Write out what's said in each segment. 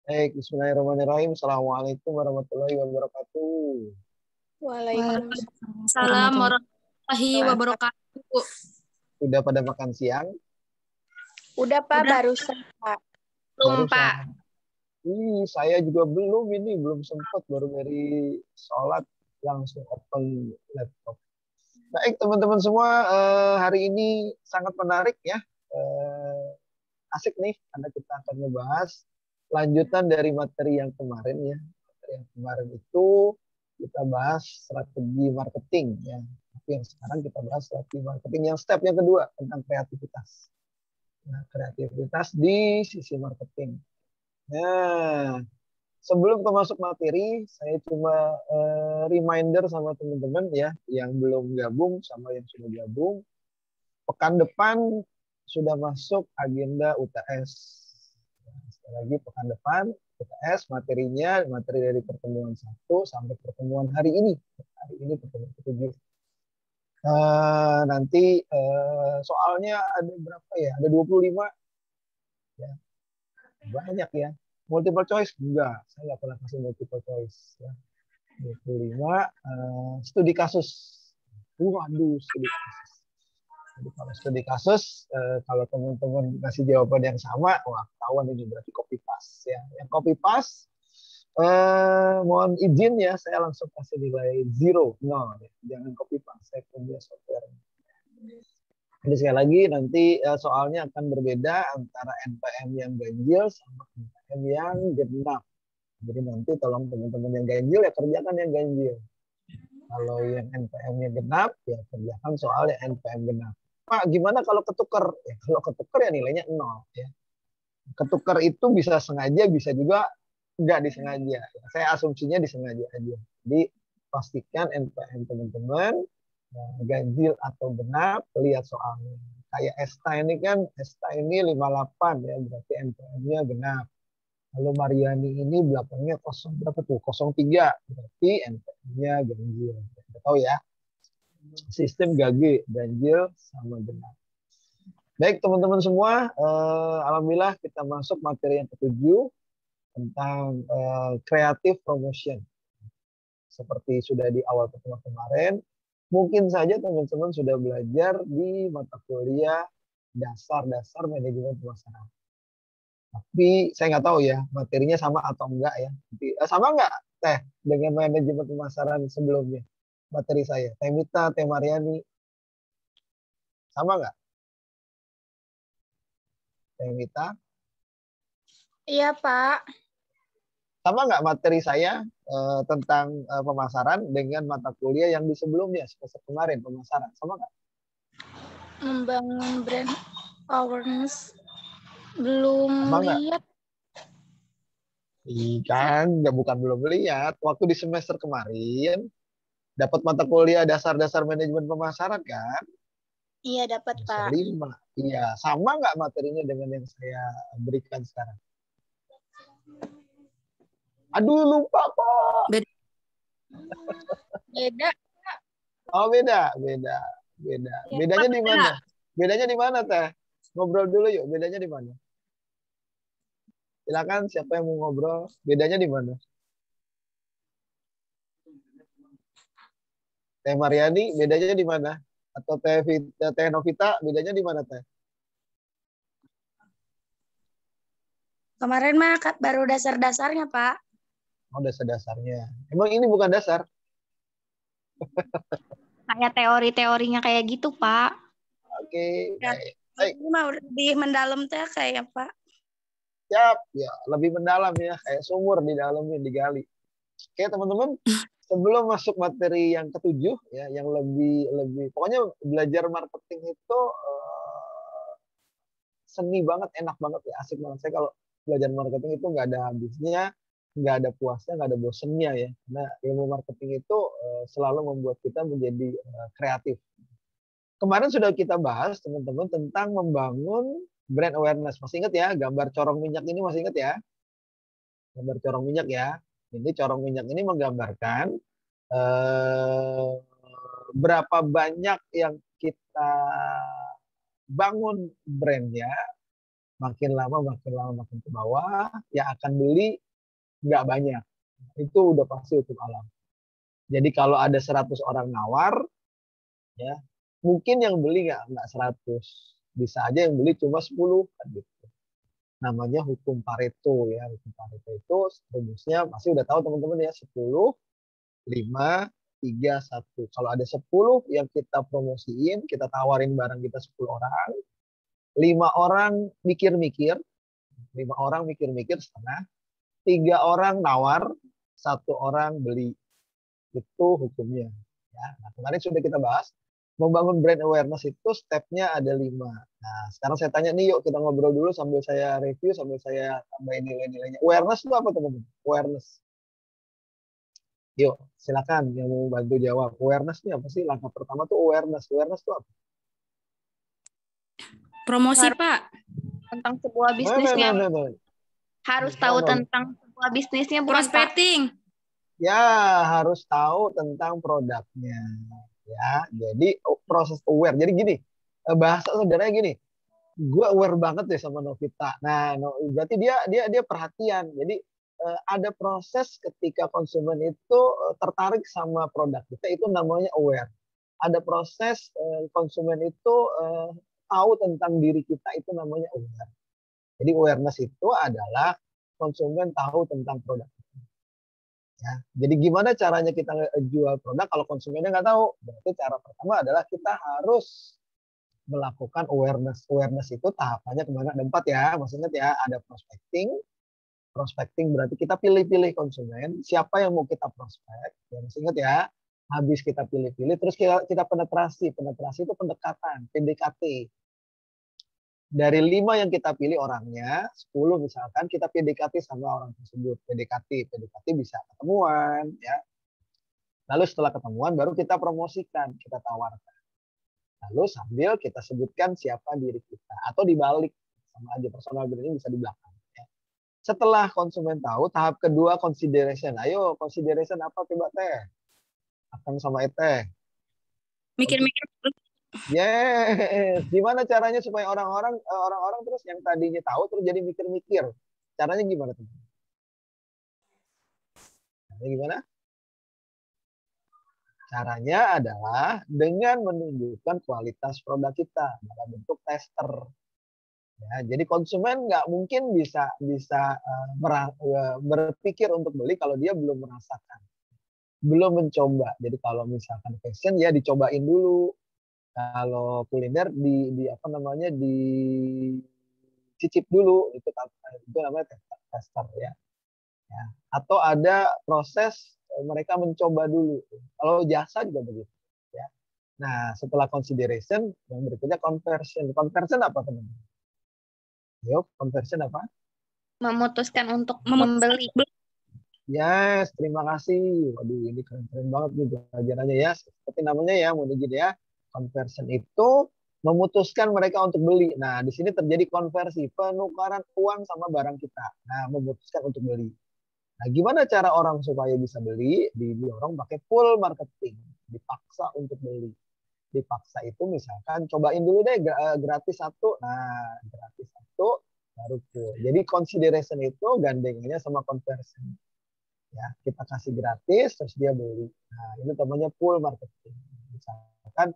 Baik, bismillahirrahmanirrahim. Assalamualaikum warahmatullahi wabarakatuh. Waalaikumsalam Salam warahmatullahi warahmatullahi wabarakatuh. Sudah pada makan siang? Udah Pak, Udah. barusan Pak. Belum, Pak. Saya juga belum sempat, baru dari sholat langsung open laptop. Baik, teman-teman semua, hari ini sangat menarik ya. Asik nih, karena kita akan membahas lanjutan dari materi yang kemarin ya. Materi yang kemarin itu kita bahas strategi marketing ya. Tapi yang sekarang kita bahas strategi marketing yang step yang kedua tentang kreativitas. Nah, kreativitas di sisi marketing. Nah, sebelum ke masuk materi, saya cuma reminder sama teman-teman ya yang belum gabung sama yang sudah gabung. Pekan depan sudah masuk agenda UTS. Sekali lagi pekan depan UTS materinya materi dari pertemuan 1 sampai pertemuan hari ini. Hari ini pertemuan ke-7. Nanti soalnya ada berapa ya? Ada 25 ya. Banyak ya. Multiple choice enggak, saya nggak pernah kasih multiple choice ya. 25 studi kasus. Waduh, studi kasus. Jadi kalau studi kasus, kalau teman-teman kasih jawaban yang sama, wah ketahuan ini berarti copy paste ya. Yang copy paste, mohon izin ya, saya langsung kasih nilai 0, 0 ya. Jangan copy paste, saya punya software. Jadi sekali lagi nanti soalnya akan berbeda antara NPM yang ganjil sama NPM yang genap. Jadi nanti tolong teman-teman yang ganjil ya kerjakan yang ganjil. Kalau yang NPM-nya genap ya kerjakan soal yang NPM genap. Pak, gimana kalau ketuker? Ya, kalau ketuker ya nilainya 0 ya. Ketuker itu bisa sengaja, bisa juga nggak disengaja. Saya asumsinya disengaja aja. Jadi pastikan NPM teman-teman ganjil atau genap, lihat soalnya. Kayak Esta ini kan, Esta ini 58 ya, berarti NPM-nya genap. Lalu Mariani ini belakangnya berapa tuh? 03, berarti NPM-nya ganjil. Kita tahu ya, sistem GAG, ganjil sama genap. Baik teman-teman semua, alhamdulillah kita masuk materi yang ke-7 tentang creative promotion. Seperti sudah di awal pertemuan kemarin, mungkin saja teman-teman sudah belajar di mata kuliah dasar-dasar manajemen pemasaran. Tapi saya nggak tahu ya materinya sama atau enggak ya. Sama nggak Teh dengan manajemen pemasaran sebelumnya? Materi saya, Teh Mita, Teh Mariani, sama nggak? Teh Mita? Iya Pak. Sama nggak materi saya tentang pemasaran dengan mata kuliah yang di sebelumnya, semester kemarin pemasaran, sama nggak? Membangun brand awareness. Belum lihat. Kan bukan belum lihat. Waktu di semester kemarin dapat mata kuliah dasar-dasar manajemen pemasaran kan? Iya dapat Pak. 5. Iya, sama nggak materinya dengan yang saya berikan sekarang? Aduh, lupa kok. Beda. Oh, beda. Beda. Ya, bedanya di mana? Bedanya di mana, Teh? Ngobrol dulu yuk, bedanya di mana? Silakan siapa yang mau ngobrol, bedanya di mana? Teh Mariani, bedanya di mana? Atau Teh Novita, bedanya di mana, Teh? Kemarin mah baru dasar-dasarnya Pak. Oh, dasar-dasarnya. Emang ini bukan dasar? Kayak teori-teorinya kayak gitu, Pak. Oke, baik. Ini mah lebih mendalam teh kayak Pak. Siap, ya lebih mendalam ya, kayak sumur di dalamnya digali. Oke teman-teman, sebelum masuk materi yang ke-7 ya, yang lebih pokoknya belajar marketing itu seni banget, enak banget ya, asik banget. Saya kalau belajar marketing itu nggak ada habisnya, nggak ada puasnya, nggak ada bosennya ya. Karena ilmu marketing itu selalu membuat kita menjadi kreatif. Kemarin sudah kita bahas teman-teman tentang membangun brand awareness. Masih ingat ya gambar corong minyak ini, masih ingat ya? Gambar corong minyak ya. Ini corong minyak ini menggambarkan berapa banyak yang kita bangun brandnya, makin lama makin ke bawah, yang akan beli nggak banyak. Itu udah pasti hukum alam. Jadi kalau ada 100 orang nawar, ya mungkin yang beli nggak 100. Bisa aja yang beli cuma 10 kan gitu. Namanya hukum Pareto ya. Hukum Pareto itu rumusnya pasti udah tahu teman-teman ya, 10, 5, 3, 1. Kalau ada 10 yang kita promosiin, kita tawarin barang kita 10 orang, 5 orang mikir-mikir, 5 orang mikir-mikir setengah, 3 orang nawar, 1 orang beli. Itu hukumnya. Ya, nah, kemarin sudah kita bahas, membangun brand awareness itu stepnya ada 5. Nah, sekarang saya tanya nih, yuk kita ngobrol dulu sambil saya review, sambil saya tambahin nilai-nilainya. Awareness itu apa teman-teman? Awareness. Yuk, silakan yang mau bantu jawab. Awareness ini apa sih? Langkah pertama tuh awareness. Awareness itu apa? Promosi, Pak. Tentang sebuah bisnisnya. Harus tahu tentang sebuah bisnisnya, bukan, Pak? Prospecting. Ya, harus tahu tentang produknya. Ya, jadi proses aware. Jadi gini, bahasa sederhananya gini. Gue aware banget deh sama Novita. Nah, berarti dia perhatian. Jadi ada proses ketika konsumen itu tertarik sama produk kita, itu namanya aware. Ada proses konsumen itu tahu tentang diri kita, itu namanya aware. Jadi awareness itu adalah konsumen tahu tentang produk. Ya, jadi gimana caranya kita jual produk kalau konsumennya nggak tahu? Berarti cara pertama adalah kita harus melakukan awareness. Awareness itu tahapannya kemana? Ada 4 ya, maksudnya ya ada prospecting. Prospecting berarti kita pilih-pilih konsumen, siapa yang mau kita prospek. Ya, masih ingat ya, habis kita pilih-pilih, terus kita penetrasi. Penetrasi itu pendekatan, PDKT. Dari 5 yang kita pilih orangnya, 10 misalkan kita PDKT sama orang tersebut. PDKT bisa ketemuan, ya. Lalu setelah ketemuan baru kita promosikan, kita tawarkan. Lalu sambil kita sebutkan siapa diri kita, atau dibalik, sama aja, personal branding bisa di belakang. Ya. Setelah konsumen tahu, tahap kedua consideration. Ayo, consideration apa coba teh? Akang sama Eteh. Mikir-mikir. Yes, gimana caranya supaya orang-orang terus yang tadinya tahu terus jadi mikir-mikir. Caranya gimana tuh? Caranya gimana? Caranya adalah dengan menunjukkan kualitas produk kita dalam bentuk tester. Ya, jadi konsumen nggak mungkin bisa berpikir untuk beli kalau dia belum merasakan, belum mencoba. Jadi kalau misalkan fashion ya dicobain dulu. Kalau kuliner dicicip dulu, itu namanya tester ya. Ya. Atau ada proses mereka mencoba dulu. Kalau jasa juga begitu ya. Nah, setelah consideration yang berikutnya conversion. Conversion apa teman-teman? Yuk, conversion apa? Memutuskan untuk membeli. Yes, terima kasih. Waduh, ini keren-keren banget nih pelajarannya ya. Seperti namanya ya, mau digini ya. Conversion itu memutuskan mereka untuk beli. Nah, di sini terjadi konversi, penukaran uang sama barang kita. Nah, memutuskan untuk beli. Nah, gimana cara orang supaya bisa beli? Didorong pakai full marketing. Dipaksa untuk beli. Dipaksa itu misalkan cobain dulu deh gratis 1. Nah, gratis 1 baru full. Jadi consideration itu gandengannya sama conversion. Ya, kita kasih gratis terus dia beli. Nah, ini namanya full marketing. Misalkan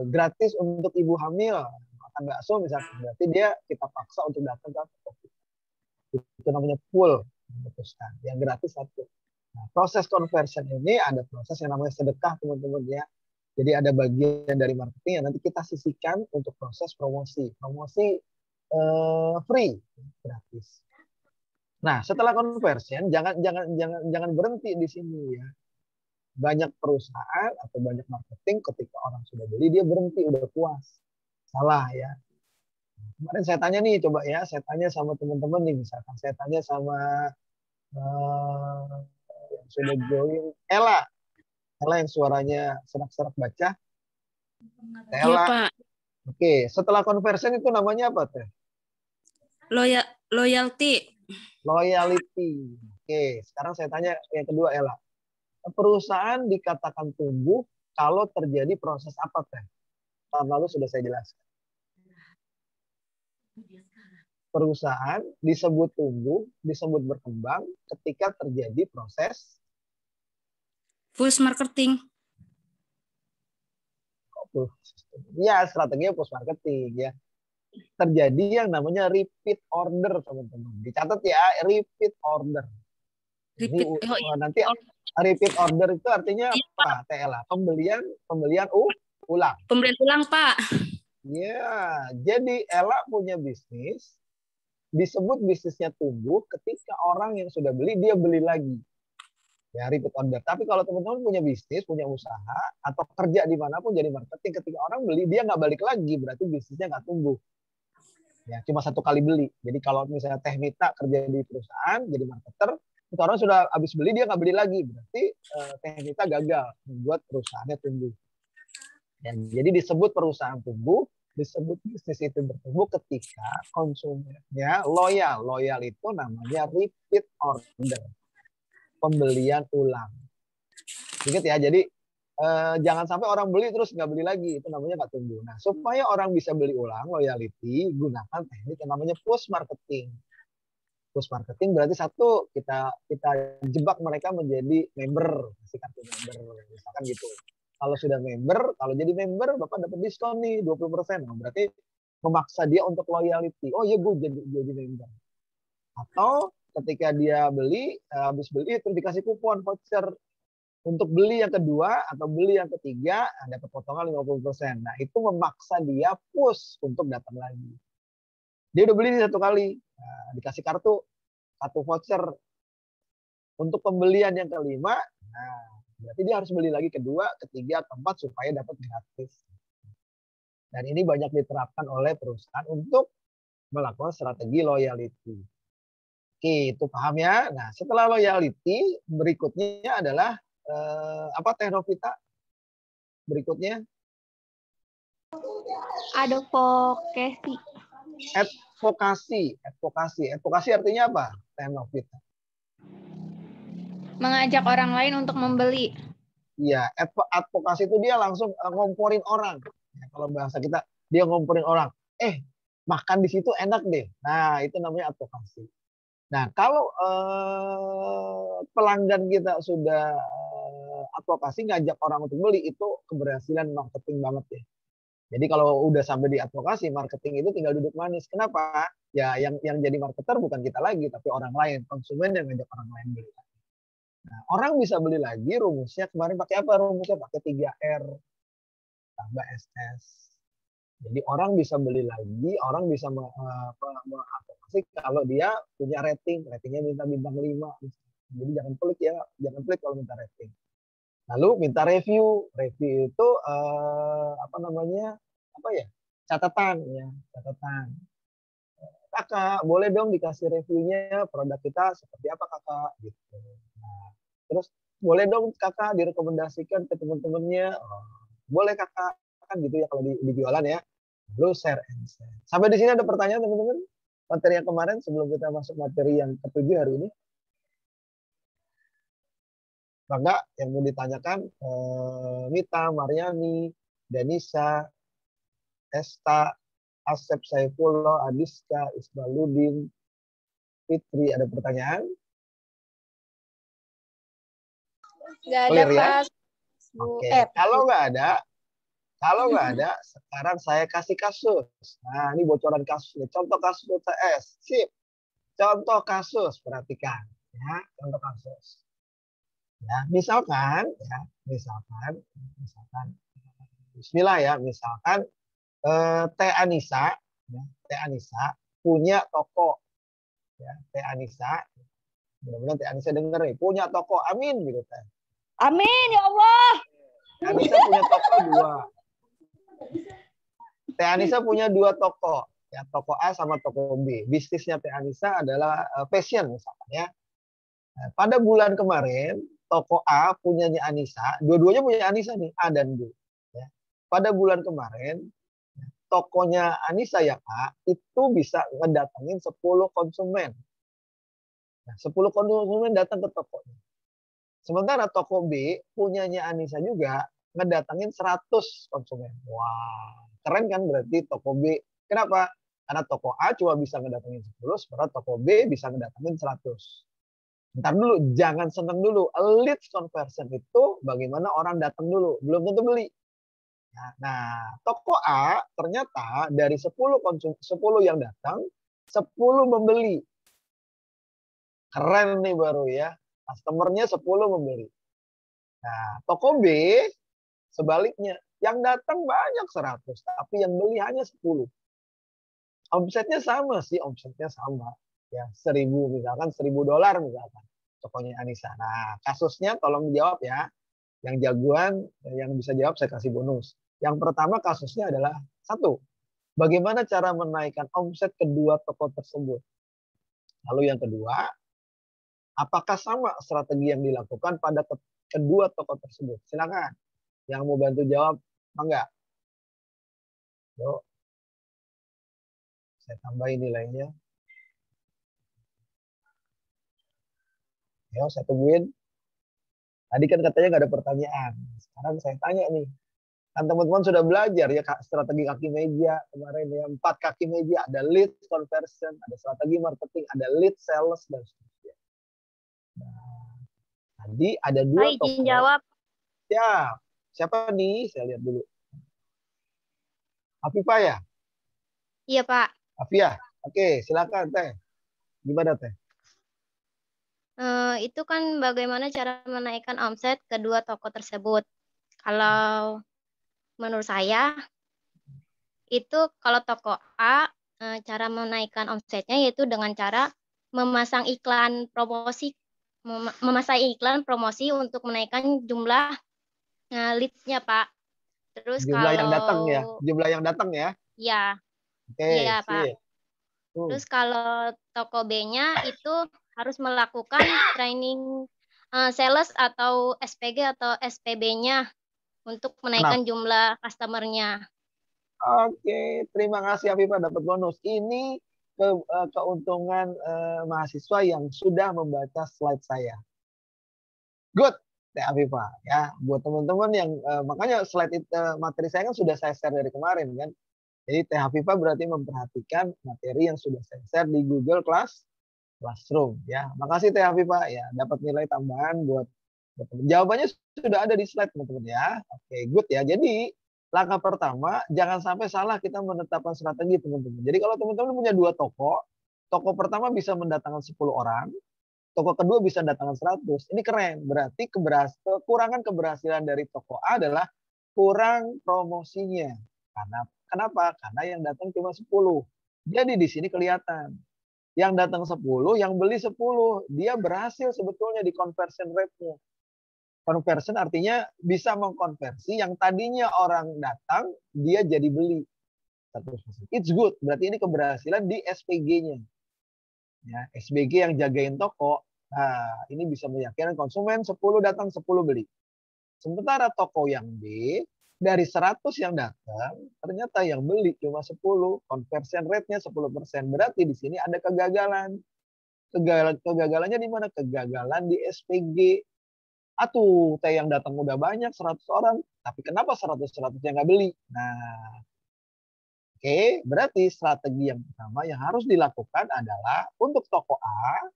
gratis untuk ibu hamil makan bakso misalkan, berarti kita paksa untuk datang ke toko. Itu namanya full memutuskan. Yang gratis 1. Nah, proses conversion ini ada proses yang namanya sedekah teman-teman ya. Jadi ada bagian dari marketing yang nanti kita sisihkan untuk proses promosi. Promosi free, gratis. Nah, setelah conversion jangan berhenti di sini ya. Banyak perusahaan atau banyak marketing ketika orang sudah beli dia berhenti, udah puas. Salah ya. Kemarin saya tanya nih, coba ya, saya tanya sama teman-teman nih, misalkan saya tanya sama yang sudah join, Ella yang suaranya serak-serak baca. Iya, Pak. Oke, setelah conversion itu namanya apa teh? Loyalty. Loyalty. Oke, sekarang saya tanya yang kedua Ella. Perusahaan dikatakan tumbuh kalau terjadi proses apa teh? Tahun lalu sudah saya jelaskan. Perusahaan disebut tumbuh, disebut berkembang ketika terjadi proses push marketing. Ya, strateginya push marketing ya. Terjadi yang namanya repeat order, teman-teman. Dicatat ya, repeat order. Ini nanti repeat order itu artinya apa? TLA, pembelian ulang. Pembelian ulang, Pak. Ya, jadi Ella punya bisnis, disebut bisnisnya tumbuh ketika orang yang sudah beli, dia beli lagi. Ya, repeat order. Tapi kalau teman-teman punya bisnis, punya usaha, atau kerja dimanapun jadi marketing, ketika orang beli, dia nggak balik lagi, berarti bisnisnya nggak tumbuh. Ya, cuma satu kali beli. Jadi kalau misalnya Teh Mita kerja di perusahaan, jadi marketer, itu orang sudah habis beli, dia nggak beli lagi. Berarti Teh Mita gagal membuat perusahaannya tumbuh. Ya, jadi disebut perusahaan tumbuh, disebut bisnis itu bertumbuh ketika konsumennya loyal. Loyal itu namanya repeat order. Pembelian ulang. Ingat ya, jadi jangan sampai orang beli terus nggak beli lagi, itu namanya nggak tumbuh. Nah, supaya orang bisa beli ulang, loyalty, gunakan teknik yang namanya push marketing. Push marketing berarti satu, kita jebak mereka menjadi member, kasih kartu member, misalkan gitu. Kalau sudah member, kalau jadi member, Bapak dapat diskon nih 20%. Nah, berarti memaksa dia untuk loyalty. Oh iya, gue jadi member. Atau ketika dia beli, habis beli terus dikasih kupon voucher untuk beli yang kedua atau beli yang ketiga, ada potongan 50%. Nah, itu memaksa dia push untuk datang lagi. Dia udah beli satu kali, nah, dikasih kartu voucher untuk pembelian yang kelima. Nah, berarti dia harus beli lagi kedua, ketiga, keempat supaya dapat gratis. Dan ini banyak diterapkan oleh perusahaan untuk melakukan strategi loyalty. Oke, itu paham ya. Nah, setelah loyalty, berikutnya adalah apa Teh Novita? Berikutnya? Advokasi. Advokasi artinya apa? Teh Novita. Mengajak orang lain untuk membeli. Iya, advokasi itu dia langsung ngomporin orang. Ya, kalau bahasa kita, dia ngomporin orang. Makan di situ enak deh. Nah, itu namanya advokasi. Nah, kalau pelanggan kita sudah advokasi, ngajak orang untuk beli, itu keberhasilan marketing banget ya. Jadi kalau udah sampai di advokasi, marketing itu tinggal duduk manis. Kenapa? Ya, yang jadi marketer bukan kita lagi, tapi orang lain, konsumen yang ngajak orang lain beli. Nah, orang bisa beli lagi, rumusnya kemarin pakai apa? Rumusnya pakai 3R tambah SS. Jadi orang bisa beli lagi, orang bisa mengadvokasi kalau dia punya rating. Ratingnya minta bintang 5. Jadi jangan pelit ya, jangan pelit kalau minta rating. Lalu minta review. Review itu apa namanya? Apa ya? Catatan ya, catatan. Kakak, boleh dong dikasih reviewnya produk kita seperti apa kakak? Gitu. Nah, terus boleh dong kakak direkomendasikan ke teman-temannya. Boleh kakak, kan gitu ya kalau di jualan ya. Lalu share and share. Sampai di sini ada pertanyaan teman-teman? Materi yang kemarin sebelum kita masuk materi yang ketujuh hari ini. Bangga yang mau ditanyakan Mita, Mariani, Danisa, Esta, Asep Saifullah, Adiska, Isbaludin, Fitri, ada pertanyaan? Nggak ada, Pak. Oke, kalau nggak ada, sekarang saya kasih kasus. Nah, ini bocoran kasus. Contoh kasus UTS. Sip. Contoh kasus, perhatikan. Ya, contoh kasus. Ya, misalkan, Bismillah ya, misalkan Teh Anissa, ya, Teh Anissa punya toko. Ya, Teh Anissa, mudah-mudahan Teh Anissa denger nih, punya toko. Amin gitu Teh. Amin ya Allah. Teh Anissa punya toko 2. Teh Anissa punya 2 toko, ya toko A sama toko B. Bisnisnya Teh Anissa adalah fashion misalkan ya. Nah, pada bulan kemarin toko A punyanya Anissa, dua-duanya punya Anissa nih, A dan B. Ya. Pada bulan kemarin tokonya Anissa yang A itu bisa ngedatengin 10 konsumen. Nah, 10 konsumen datang ke tokonya. Sementara toko B punyanya Anissa juga ngedatengin 100 konsumen. Wah, keren kan berarti toko B. Kenapa? Karena toko A cuma bisa ngedatengin 10, sementara toko B bisa ngedatengin 100. Ntar dulu, jangan seneng dulu. Leads conversion itu bagaimana orang datang dulu, belum tentu beli. Nah, toko A ternyata dari 10 yang datang, 10 membeli. Keren nih baru ya. Customernya 10 membeli. Nah, toko B sebaliknya. Yang datang banyak 100, tapi yang beli hanya 10. Omsetnya sama sih, omsetnya sama. Ya, 1000 misalkan, $1000 misalkan. Tokonya Anissa. Nah, kasusnya tolong dijawab ya. Yang jagoan, yang bisa jawab saya kasih bonus. Yang pertama kasusnya adalah 1. Bagaimana cara menaikkan omset kedua toko tersebut? Lalu yang kedua, apakah sama strategi yang dilakukan pada kedua toko tersebut? Silakan. Yang mau bantu jawab, enggak? Yuk. Saya tambahin nilainya. Yo, saya tungguin. Tadi kan katanya nggak ada pertanyaan. Sekarang saya tanya nih. Kan teman-teman sudah belajar ya strategi kaki meja kemarin ya. 4 kaki meja. Ada lead conversion, ada strategi marketing, ada lead sales, dan seterusnya. Nah, tadi ada 2 toko. Izin jawab. Ya, siapa nih? Saya lihat dulu. Afifah ya? Iya, Pak. Afia, oke, silakan Teh. Gimana Teh? Itu kan bagaimana cara menaikkan omset kedua toko tersebut. Kalau menurut saya, itu kalau toko A, cara menaikkan omsetnya yaitu dengan cara memasang iklan promosi, memasang iklan promosi untuk menaikkan jumlah leads-nya, Pak. Terus Jumlah yang datang ya? kalau Jumlah yang datang ya? ya, Oke, iya, Pak. sip. Terus kalau toko B-nya itu harus melakukan training sales atau SPG atau SPB-nya untuk menaikkan jumlah customer-nya. Oke, terima kasih Afifah dapat bonus. Ini keuntungan mahasiswa yang sudah membaca slide saya. Good, Teh Afifah ya. Buat teman-teman yang makanya slide materi saya kan sudah saya share dari kemarin kan. Jadi Teh Afifah berarti memperhatikan materi yang sudah saya share di Google Classroom ya. Makasih Teh Afifah ya, dapat nilai tambahan buat jawabannya sudah ada di slide teman-teman ya. Oke, good ya. Jadi langkah pertama, jangan sampai salah kita menetapkan strategi teman-teman. Jadi kalau teman-teman punya 2 toko, toko pertama bisa mendatangkan 10 orang, toko kedua bisa mendatangkan 100. Ini keren. Berarti kekurangan keberhasilan dari toko A adalah kurang promosinya. Kenapa? Karena yang datang cuma 10. Jadi di sini kelihatan. Yang datang 10, yang beli 10. Dia berhasil sebetulnya di conversion rate-nya. Conversion artinya bisa mengkonversi yang tadinya orang datang, dia jadi beli. It's good. Berarti ini keberhasilan di SPG-nya. Ya, SPG yang jagain toko, nah, ini bisa meyakinkan konsumen 10 datang, 10 beli. Sementara toko yang B, dari 100 yang datang, ternyata yang beli cuma 10. Conversion rate-nya 10%. Berarti di sini ada kegagalan. Kegagalannya di mana? Kegagalan di SPG. Atuh, teh yang datang udah banyak, 100 orang. Tapi kenapa 100 yang nggak beli? Nah, oke, berarti strategi yang pertama yang harus dilakukan adalah untuk toko A,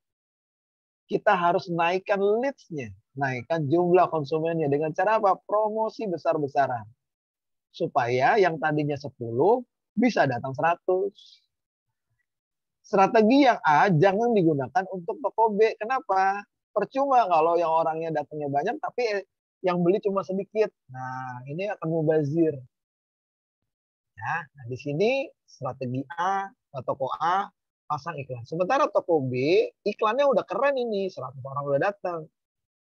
kita harus naikkan leads-nya. Naikkan jumlah konsumennya. Dengan cara apa? Promosi besar-besaran. Supaya yang tadinya 10 bisa datang 100. Strategi yang A jangan digunakan untuk toko B. Kenapa? Percuma kalau yang orangnya datangnya banyak tapi yang beli cuma sedikit. Nah, ini akan mubazir. Ya, nah di sini strategi A, toko A pasang iklan. Sementara toko B, iklannya udah keren ini, 100 orang udah datang.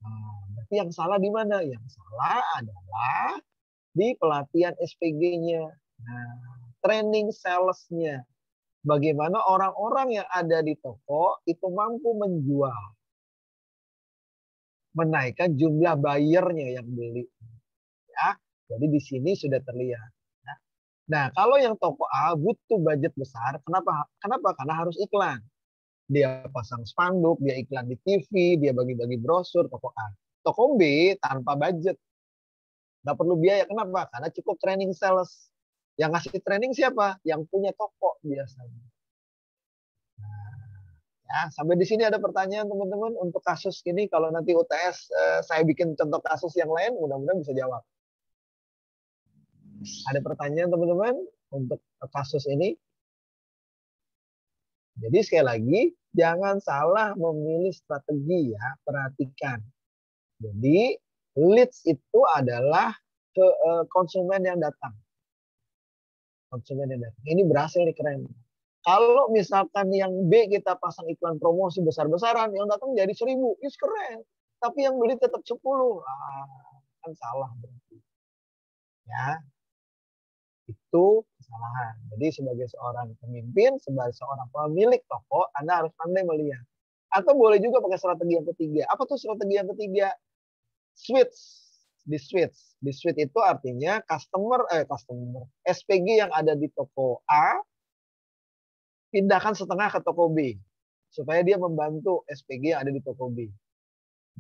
Nah, berarti yang salah di mana? Yang salah adalah di pelatihan SPG-nya. Nah, training sales-nya. Bagaimana orang-orang yang ada di toko itu mampu menjual. Menaikkan jumlah buyer-nya yang beli. Ya, jadi di sini sudah terlihat. Ya. Nah, kalau yang toko A butuh budget besar, kenapa? Karena harus iklan. Dia pasang spanduk, dia iklan di TV, dia bagi-bagi brosur, toko A. Toko B tanpa budget. Nggak perlu biaya, kenapa? Karena cukup training sales. Yang ngasih training siapa? Yang punya toko biasanya. Ya, sampai di sini ada pertanyaan teman-teman untuk kasus ini. Kalau nanti UTS saya bikin contoh kasus yang lain, mudah-mudahan bisa jawab. Ada pertanyaan teman-teman untuk kasus ini? Jadi sekali lagi, jangan salah memilih strategi ya, perhatikan. Jadi leads itu adalah konsumen yang datang. Konsumen yang datang. Ini berhasil nih, keren. Kalau misalkan yang B kita pasang iklan promosi besar-besaran, yang datang jadi 1000, itu keren. Tapi yang beli tetap 10. Kan salah berarti. Ya, itu kesalahan. Jadi sebagai seorang pemimpin, sebagai seorang pemilik toko, Anda harus pandai melihat. Atau boleh juga pakai strategi yang ketiga. Apa tuh strategi yang ketiga? Switch. Di switch itu artinya customer SPG yang ada di toko A pindahkan setengah ke toko B supaya dia membantu SPG yang ada di toko B.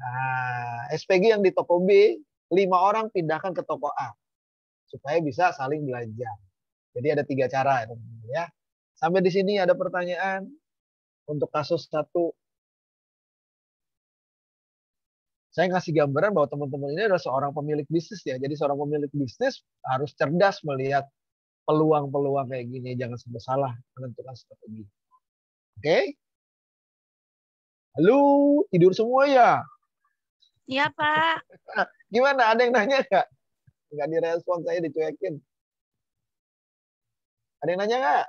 Nah, SPG yang di toko B 5 orang pindahkan ke toko A supaya bisa saling belajar. Jadi ada 3 cara ya. Sampai di sini ada pertanyaan untuk kasus 1. Saya ngasih gambaran bahwa teman-teman ini adalah seorang pemilik bisnis ya. Jadi seorang pemilik bisnis harus cerdas melihat peluang-peluang kayak gini. Jangan sampai salah menentukan strategi. Oke? Halo, tidur semua ya? Iya, Pak. Gimana? Ada yang nanya nggak? Nggak direspon, saya dicuekin. Ada yang nanya nggak?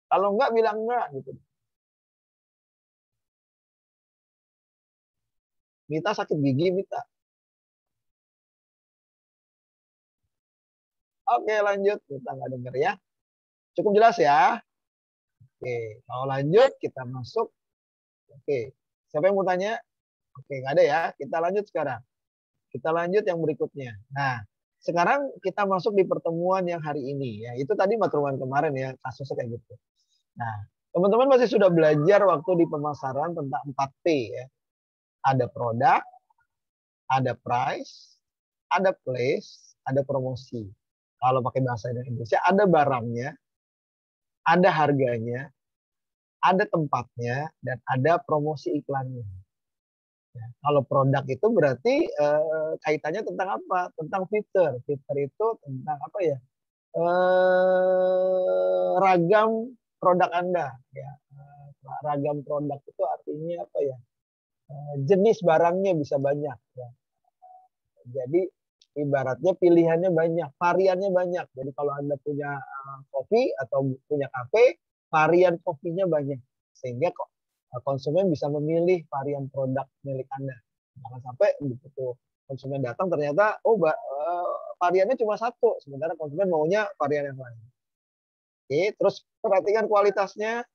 Kalau nggak, bilang nggak. Gitu. Mita sakit gigi, Mita. Oke, lanjut. Kita nggak dengar ya. Cukup jelas ya? Oke, kalau lanjut kita masuk. Oke, siapa yang mau tanya? Oke, nggak ada ya. Kita lanjut sekarang. Kita lanjut yang berikutnya. Nah, sekarang kita masuk di pertemuan yang hari ini. Ya, itu tadi pertemuan kemarin ya, kasusnya kayak gitu. Nah, teman-teman masih sudah belajar waktu di pemasaran tentang 4P ya. Ada produk, ada price, ada place, ada promosi. Kalau pakai bahasa Indonesia, ada barangnya, ada harganya, ada tempatnya, dan ada promosi iklannya. Ya, kalau produk itu berarti kaitannya tentang apa? Tentang fitur. Fitur itu tentang apa ya? Ragam produk Anda. Ya. Ragam produk itu artinya apa ya? Jenis barangnya bisa banyak. Ya. Jadi ibaratnya pilihannya banyak, variannya banyak. Jadi kalau Anda punya kopi atau punya kafe, varian kopinya banyak. Sehingga konsumen bisa memilih varian produk milik Anda. Jangan sampai begitu konsumen datang ternyata variannya cuma 1, sementara konsumen maunya varian yang lain. Oke, terus perhatikan kualitasnya,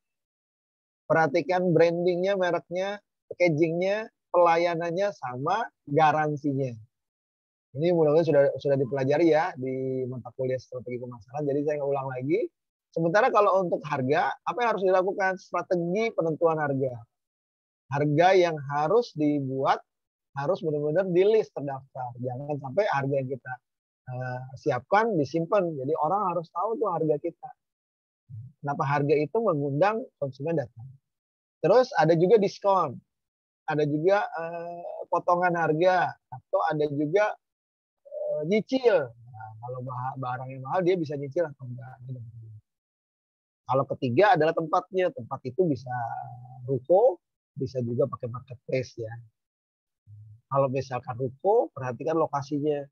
perhatikan brandingnya, mereknya, packagingnya, pelayanannya, sama garansinya. Ini mudah-mudahan sudah dipelajari ya di mata kuliah strategi pemasaran. Jadi saya nggak ulang lagi. Sementara kalau untuk harga, apa yang harus dilakukan? Strategi penentuan harga. Harga yang harus dibuat harus benar-benar di list terdaftar. Jangan sampai harga yang kita siapkan disimpan. Jadi orang harus tahu tuh harga kita. Kenapa harga itu mengundang konsumen datang. Terus ada juga diskon. Ada juga potongan harga. Atau ada juga nyicil. Nah, kalau barangnya mahal dia bisa nyicil atau enggak. Kalau ketiga adalah tempatnya. Tempat itu bisa ruko, bisa juga pakai marketplace ya. Kalau misalkan ruko, perhatikan lokasinya,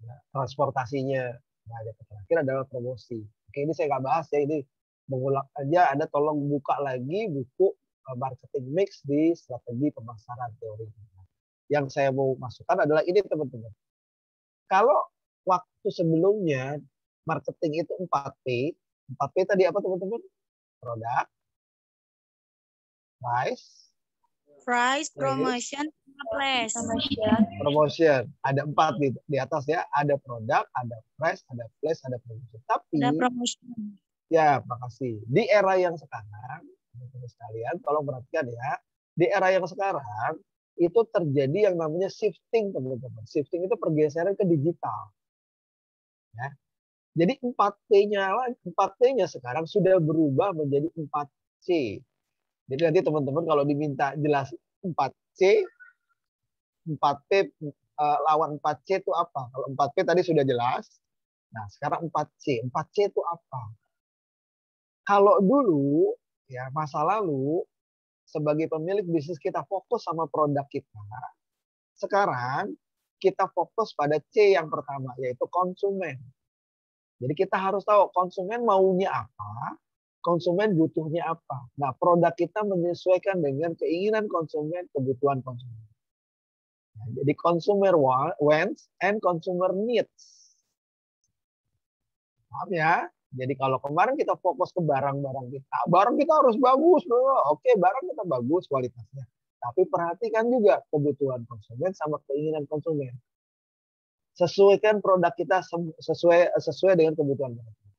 ya, transportasinya. Nah, yang terakhir adalah promosi. Oke, ini saya nggak bahas ya, ini mengulang aja. Anda tolong buka lagi buku marketing mix di strategi pemasaran teori. Yang saya mau masukkan adalah ini teman-teman. Kalau waktu sebelumnya marketing itu 4P. 4P tadi apa teman-teman? Produk, price, promotion, place. Promotion. Ada 4 di atas ya. Ada produk, ada price, ada place, ada promotion. Tapi ada promotion. Ya, makasih. Di era yang sekarang, teman-teman sekalian, tolong perhatikan ya. Di era yang sekarang itu terjadi yang namanya shifting, teman-teman. Shifting itu pergeseran ke digital. Ya. Jadi 4P-nya sekarang sudah berubah menjadi 4C. Jadi nanti teman-teman kalau diminta jelas 4C, 4P lawan 4C itu apa? Kalau 4P tadi sudah jelas. Nah, sekarang 4C. 4C itu apa? Kalau dulu, ya masa lalu, sebagai pemilik bisnis kita fokus sama produk kita. Sekarang kita fokus pada C yang pertama, yaitu konsumen. Jadi kita harus tahu konsumen maunya apa, konsumen butuhnya apa. Nah, produk kita menyesuaikan dengan keinginan konsumen, kebutuhan konsumen. Nah, jadi consumer wants and consumer needs. Paham ya? Jadi kalau kemarin kita fokus ke barang-barang kita harus bagus, bro. Oke, barang kita bagus kualitasnya. Tapi perhatikan juga kebutuhan konsumen sama keinginan konsumen. Sesuaikan produk kita sesuai dengan kebutuhan konsumen.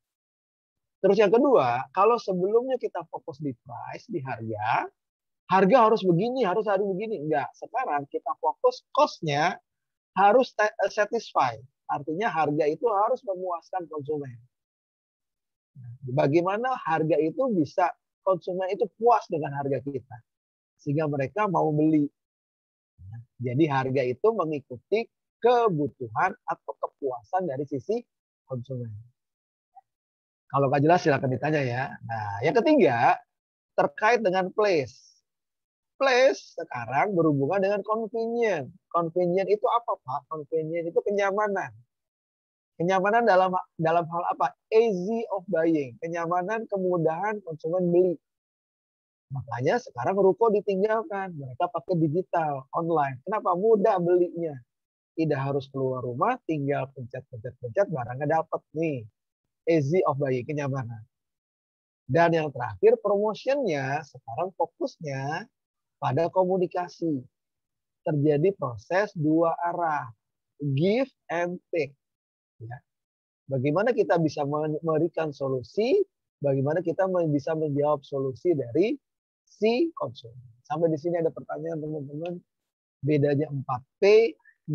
Terus yang kedua, kalau sebelumnya kita fokus di price, di harga harus begini, harus begini. Enggak, sekarang kita fokus cost-nya harus satisfy. Artinya harga itu harus memuaskan konsumen. Bagaimana harga itu bisa konsumen itu puas dengan harga kita. Sehingga mereka mau beli. Jadi harga itu mengikuti kebutuhan atau kepuasan dari sisi konsumen. Kalau nggak jelas silakan ditanya ya. Nah, yang ketiga terkait dengan place. Place sekarang berhubungan dengan convenient. Convenient itu apa, Pak? Convenient itu kenyamanan. Kenyamanan dalam hal apa? Easy of buying. Kenyamanan, kemudahan konsumen beli. Makanya sekarang ruko ditinggalkan. Mereka pakai digital, online. Kenapa? Mudah belinya. Tidak harus keluar rumah, tinggal pencet, barangnya dapat nih. Easy of buying, kenyamanan. Dan yang terakhir, promotionnya sekarang fokusnya pada komunikasi. Terjadi proses dua arah. Give and take. Ya. Bagaimana kita bisa memberikan solusi, bagaimana kita bisa menjawab solusi dari si konsumen. Sampai di sini ada pertanyaan teman-teman. Bedanya 4P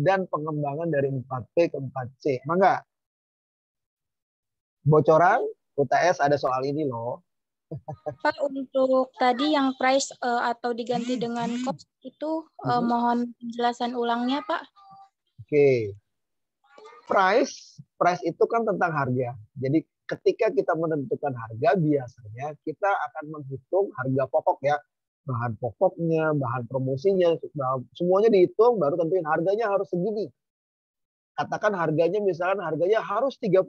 dan pengembangan dari 4P ke 4C. Emang enggak? Bocoran UTS ada soal ini loh. Pak, untuk tadi yang price atau diganti dengan cost itu mohon penjelasan ulangnya, Pak. Oke. Price itu kan tentang harga. Jadi ketika kita menentukan harga, biasanya kita akan menghitung harga pokok ya. Bahan pokoknya, bahan promosinya, semuanya dihitung, baru tentuin harganya harus segini. Katakan harganya misalkan harganya harus 30.000.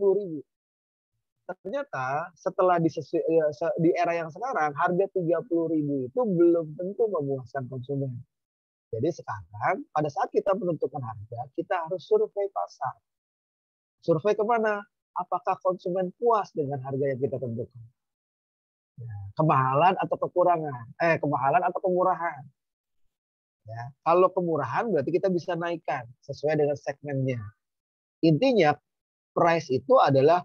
Ternyata setelah di era yang sekarang, harga 30.000 itu belum tentu memuaskan konsumen. Jadi sekarang pada saat kita menentukan harga, kita harus survei pasar. Survei kemana? Apakah konsumen puas dengan harga yang kita tentukan? Kemahalan atau kekurangan? Kemahalan atau kemurahan? Ya, kalau kemurahan berarti kita bisa naikkan sesuai dengan segmennya. Intinya price itu adalah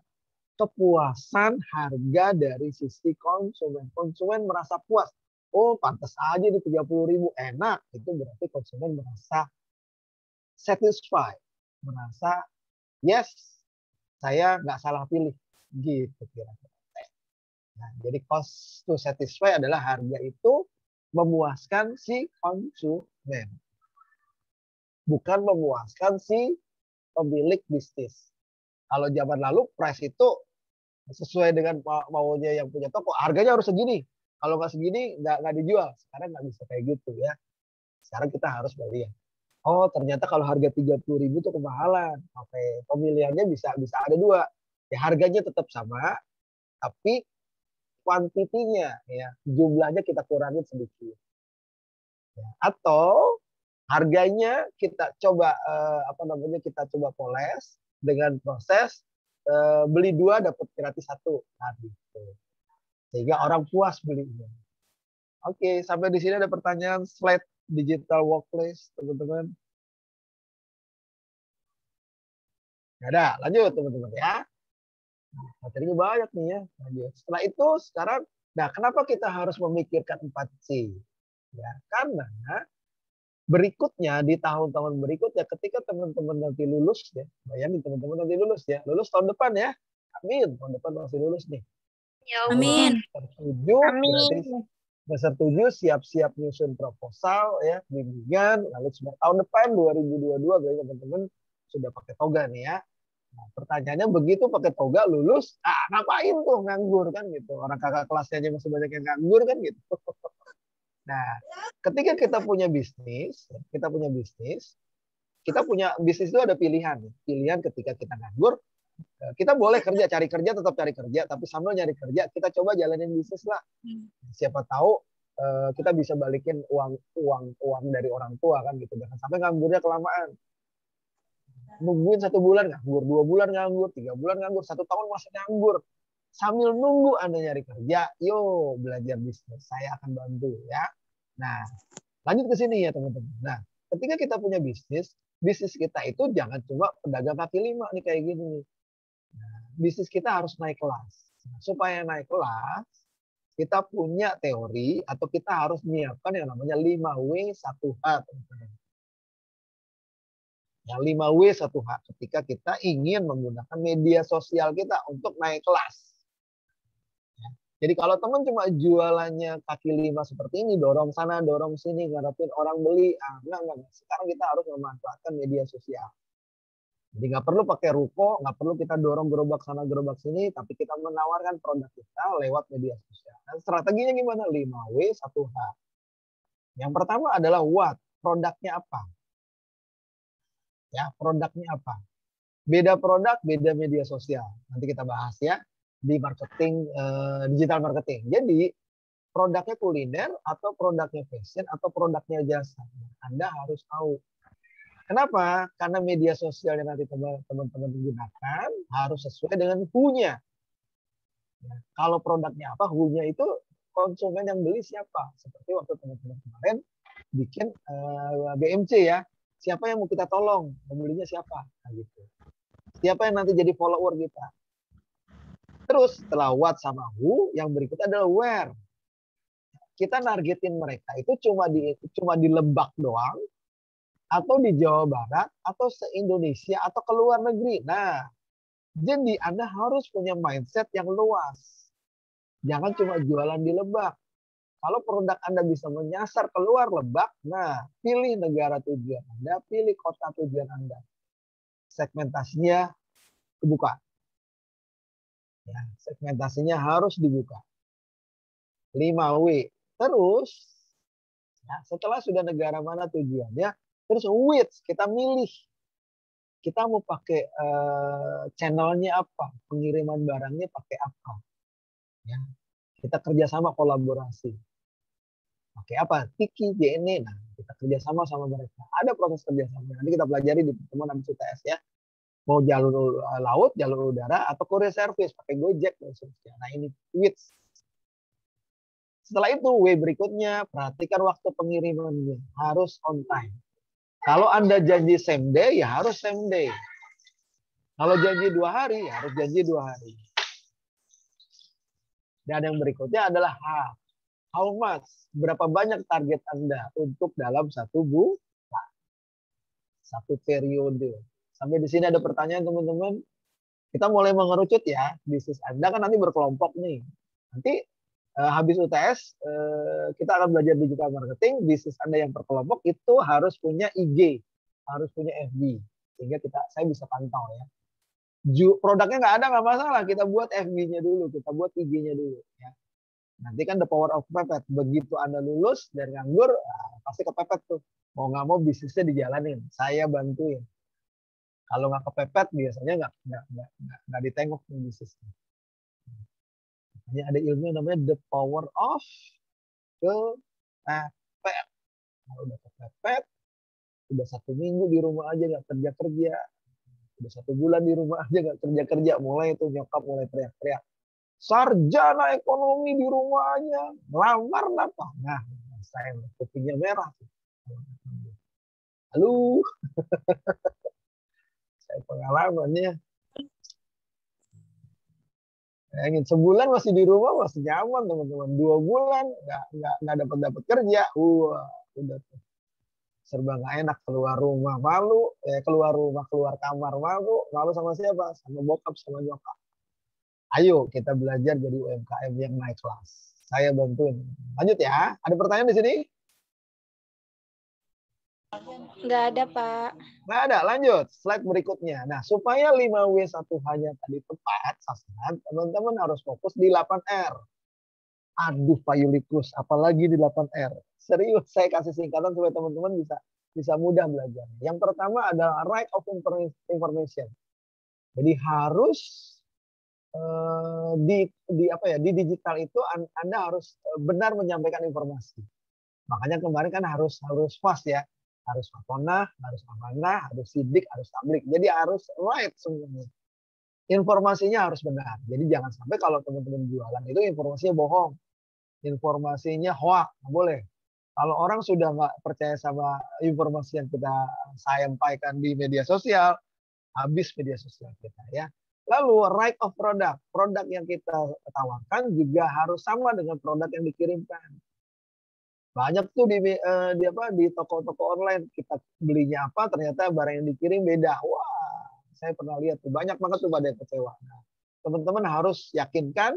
kepuasan harga dari sisi konsumen. Konsumen merasa puas. Oh, pantas aja di 30.000 enak. Itu berarti konsumen merasa satisfied, merasa yes, saya nggak salah pilih, gitu kira-kira. Nah, jadi cost to satisfy adalah harga itu memuaskan si konsumen, bukan memuaskan si pemilik bisnis. Kalau zaman lalu price itu sesuai dengan maunya yang punya toko, harganya harus segini. Kalau nggak segini nggak dijual. Sekarang nggak bisa kayak gitu ya. Sekarang kita harus melihat. Oh, ternyata kalau harga 30.000 itu kemahalan. Oke, pemilihannya bisa ada dua. Ya, harganya tetap sama, tapi kuantitinya ya, jumlahnya kita kurangin sedikit. Ya, atau harganya kita coba kita coba poles dengan proses beli dua dapat gratis satu. Nah, gitu. Sehingga orang puas belinya. Oke, sampai di sini ada pertanyaan slide digital workplace, teman-teman. Ada, lanjut teman-teman ya. Materinya banyak nih ya. Lanjut. Setelah itu sekarang, nah kenapa kita harus memikirkan 4C? Ya, karena berikutnya di tahun-tahun berikutnya ketika teman-teman nanti lulus ya, bayangin teman-teman nanti lulus ya, lulus tahun depan ya. Amin, tahun depan masih lulus nih. Ya Amin. Setuju, berarti setuju siap-siap nyusun proposal ya, bimbingan, lalu tahun depan 2022 berarti teman-teman sudah pakai toga nih ya. Nah, pertanyaannya begitu pakai toga lulus, ngapain tuh nganggur kan gitu. Orang kakak kelasnya aja masih banyak yang nganggur kan gitu. Nah, ketika kita punya bisnis, kita punya bisnis itu ada pilihan. Pilihan ketika kita nganggur, kita boleh kerja, cari kerja, tetap cari kerja, tapi sambil nyari kerja, kita coba jalanin bisnis lah. Siapa tahu kita bisa balikin uang dari orang tua kan gitu. Jangan sampai nganggurnya kelamaan. Nungguin 1 bulan nganggur, 2 bulan nganggur, 3 bulan nganggur, 1 tahun masih nganggur. Sambil nunggu Anda nyari kerja, yo belajar bisnis. Saya akan bantu ya. Nah, lanjut ke sini ya teman-teman. Nah, ketika kita punya bisnis kita itu jangan cuma pedagang kaki lima nih kayak gini. Nah, bisnis kita harus naik kelas. Nah, supaya naik kelas, kita punya teori atau kita harus menyiapkan yang namanya 5W 1H teman-teman. Yang 5W 1H ketika kita ingin menggunakan media sosial kita untuk naik kelas. Jadi kalau teman cuma jualannya kaki lima seperti ini, dorong sana, dorong sini, ngarepin orang beli, enggak. Sekarang kita harus memanfaatkan media sosial. Jadi nggak perlu pakai ruko, nggak perlu kita dorong gerobak sana, gerobak sini, tapi kita menawarkan produk kita lewat media sosial. Dan strateginya gimana? 5W 1H. Yang pertama adalah what? Produknya apa? Ya, produknya apa? Beda produk, beda media sosial. Nanti kita bahas ya di marketing, digital marketing. Jadi produknya kuliner atau produknya fashion atau produknya jasa. Anda harus tahu. Kenapa? Karena media sosial yang nanti teman-teman gunakan harus sesuai dengan who-nya. Nah, kalau produknya apa, who-nya itu konsumen yang beli siapa. Seperti waktu teman-teman kemarin bikin BMC ya. Siapa yang mau kita tolong? Pembelinya siapa? Nah, gitu. Siapa yang nanti jadi follower kita? Terus setelah what sama who, yang berikutnya adalah where. Kita nargetin mereka itu cuma di Lebak doang, atau di Jawa Barat, atau se-Indonesia, atau ke luar negeri. Nah, jadi Anda harus punya mindset yang luas. Jangan cuma jualan di Lebak. Kalau produk Anda bisa menyasar keluar Lebak, nah pilih negara tujuan Anda, pilih kota tujuan Anda. Segmentasinya kebuka. Ya, segmentasinya harus dibuka. 5W. Terus, ya, setelah sudah negara mana tujuannya, terus which, kita milih. Kita mau pakai channelnya apa, pengiriman barangnya pakai apa. Ya, kita kerjasama kolaborasi. Pakai apa? Tiki, JNE. Nah, kita kerjasama sama mereka. Ada proses kerjasama. Nanti kita pelajari di pertemuan habis UTS ya. Mau jalur laut, jalur udara, atau courier service, pakai Gojek, dan seterusnya. Nah, ini which. Setelah itu, W berikutnya, perhatikan waktu pengirimannya. Harus on time. Kalau Anda janji same day, ya harus same day. Kalau janji 2 hari, ya harus janji 2 hari. Dan yang berikutnya adalah H. How much? Berapa banyak target Anda untuk dalam 1 bulan? 1 periode. Sampai di sini ada pertanyaan teman-teman. Kita mulai mengerucut ya. Bisnis Anda kan nanti berkelompok nih. Nanti habis UTS kita akan belajar digital marketing. Bisnis Anda yang berkelompok itu harus punya IG, harus punya FB, sehingga saya bisa pantau ya. Produknya nggak ada nggak masalah, kita buat FB-nya dulu, kita buat IG-nya dulu ya. Nanti kan the power of pepet. Begitu Anda lulus dari nganggur, pasti kepepet tuh. Mau nggak mau bisnisnya dijalanin, saya bantuin. Kalau nggak kepepet biasanya nggak ditengok bisnisnya. Ini ada ilmu yang namanya the power of kepepet. Kalau udah kepepet, udah 1 minggu di rumah aja nggak kerja, udah 1 bulan di rumah aja nggak kerja, mulai itu nyokap mulai teriak-teriak. Sarjana ekonomi di rumahnya, ngelamar apa? Nah, saya kupingnya merah. Halo, saya pengalamannya. Ingin sebulan masih di rumah masih nyaman teman-teman. 2 bulan nggak dapat kerja, udah serba nggak enak, keluar rumah malu, keluar kamar malu sama siapa? Sama bokap sama nyokap. Ayo kita belajar jadi UMKM yang naik kelas. Saya bantuin. Lanjut ya. Ada pertanyaan di sini? Nggak ada, Pak. Nggak ada. Lanjut. Slide berikutnya. Nah, supaya 5W1H-nya tadi tepat sasaran, teman-teman harus fokus di 8R. Aduh, Pak Yulikus, apalagi di 8R. Serius, saya kasih singkatan supaya teman-teman bisa mudah belajar. Yang pertama adalah right of information. Jadi harus di digital itu Anda harus benar menyampaikan informasi. Makanya kemarin kan harus fast ya. Harus fatonah, harus amanah, harus sidik, harus tablik. Jadi harus right semuanya. Informasinya harus benar. Jadi jangan sampai kalau teman-teman jualan itu informasinya bohong. Informasinya hoax, nggak boleh. Kalau orang sudah nggak percaya sama informasi yang kita sampaikan di media sosial, habis media sosial kita ya. Lalu right of product, produk yang kita tawarkan juga harus sama dengan produk yang dikirimkan. Banyak tuh di toko-toko online kita belinya apa, ternyata barang yang dikirim beda. Wah, saya pernah lihat tuh banyak banget tuh pada yang kecewa. Nah, teman-teman harus yakinkan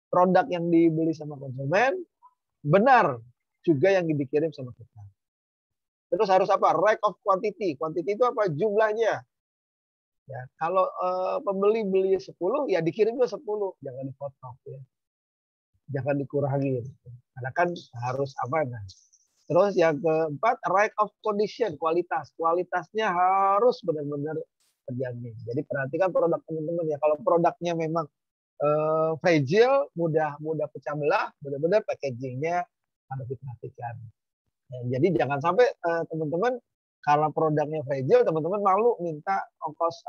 produk yang dibeli sama konsumen benar juga yang dikirim sama kita. Terus harus apa? Right of quantity. Quantity itu apa? Jumlahnya. Ya, kalau pembeli beli 10, ya dikirim juga 10, jangan dipotong ya. Jangan dikurangi. Karena kan harus amanah. Terus yang keempat, right of condition, kualitas. Kualitasnya harus benar-benar terjamin. Jadi perhatikan produk teman-teman ya. Kalau produknya memang fragile, mudah pecah belah, benar-benar packagingnya harus diperhatikan. Ya, jadi jangan sampai teman-teman kalau produknya fragile, teman-teman malu minta ongkos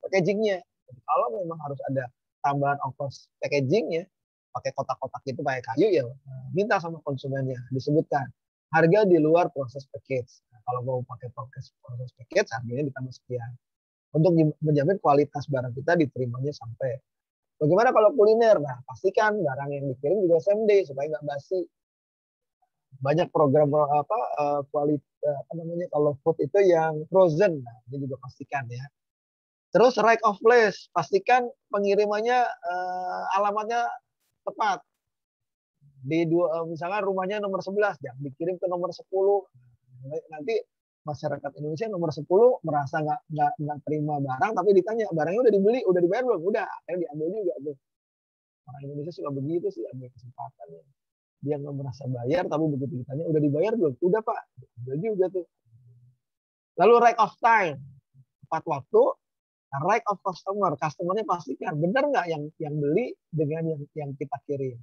packagingnya. Jadi, kalau memang harus ada tambahan ongkos packagingnya, pakai kotak-kotak itu pakai kayu ya, minta sama konsumennya disebutkan harga di luar proses package. Nah, kalau mau pakai proses package, harganya ditambah sekian untuk menjamin kualitas barang kita diterimanya sampai. Bagaimana kalau kuliner? Nah, pastikan barang yang dikirim juga same day supaya nggak basi. Banyak program kalau food itu yang frozen, nah, ini juga pastikan ya. Terus right of place, pastikan pengirimannya alamatnya tepat. Misalnya rumahnya nomor 11, jangan dikirim ke nomor 10. Nanti masyarakat Indonesia nomor 10 merasa nggak terima barang, tapi ditanya barangnya udah dibeli, udah dibayar belum? Udah, akhirnya diambil juga tuh. Orang Indonesia suka begitu sih, ambil kesempatan ya. Dia nggak merasa bayar, tapi begitu ditanya udah dibayar belum? Udah Pak, udah juga tuh. Lalu right of time, tepat waktu. Right of customer, customernya pastikan benar nggak yang beli dengan yang kita kirim.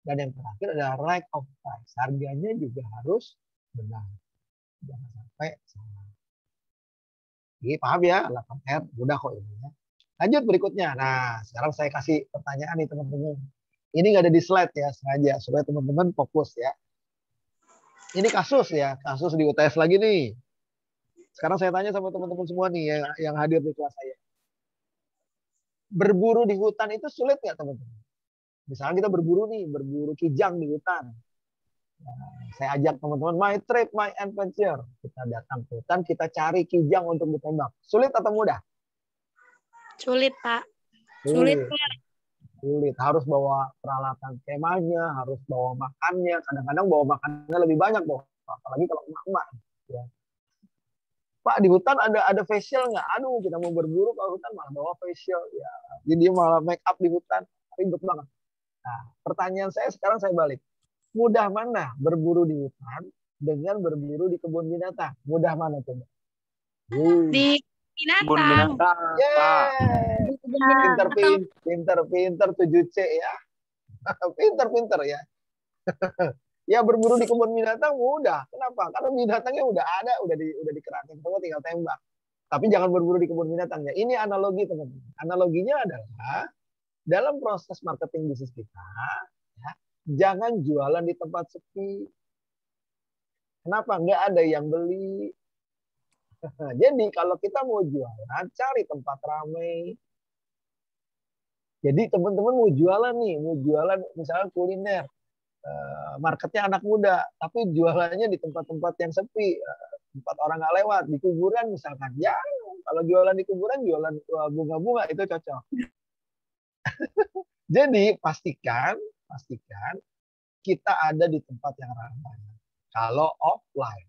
Dan yang terakhir adalah right of price, harganya juga harus benar, jangan sampai salah. Jadi paham ya, 8R mudah kok ini ya. Lanjut berikutnya. Nah, sekarang saya kasih pertanyaan nih teman-teman. Ini nggak ada di slide ya, sengaja supaya teman-teman fokus ya. Ini kasus ya, kasus di UTS lagi nih. Sekarang saya tanya sama teman-teman semua nih yang hadir di kelas saya. Berburu di hutan itu sulit nggak teman-teman? Misalnya kita berburu kijang di hutan. Nah, saya ajak teman-teman, my trip, my adventure. Kita datang ke hutan, kita cari kijang untuk ditembak. Sulit atau mudah? Sulit, Pak. Sulit, Pak. Sulit. Harus bawa peralatan kemahnya, harus bawa makannya. Kadang-kadang bawa makannya lebih banyak, apalagi kalau emak-emak. Ya. Pak, di hutan ada facial nggak? Aduh, kita mau berburu ke hutan malah bawa facial. Ya, jadi dia malah make up di hutan. Ribet banget. Nah, pertanyaan saya sekarang saya balik. Mudah mana berburu di hutan dengan berburu di kebun binatang? Mudah mana coba? Di Kebun binatang, Pak. Pinter 7C ya. Pinter ya. Ya berburu di kebun binatang mudah. Kenapa? Karena binatangnya udah ada, udah dikerahkan semua, tinggal tembak. Tapi jangan berburu di kebun binatangnya. Ini analogi teman-teman. Analoginya adalah dalam proses marketing bisnis kita, ya, jangan jualan di tempat sepi. Kenapa? Nggak ada yang beli. Jadi kalau kita mau jualan, cari tempat ramai. Jadi teman-teman mau jualan misalnya kuliner. Marketnya anak muda, tapi jualannya di tempat-tempat yang sepi, tempat orang nggak lewat, di kuburan misalkan. Ya, kalau jualan di kuburan, jualan bunga-bunga itu cocok. Jadi pastikan kita ada di tempat yang ramai. Kalau offline,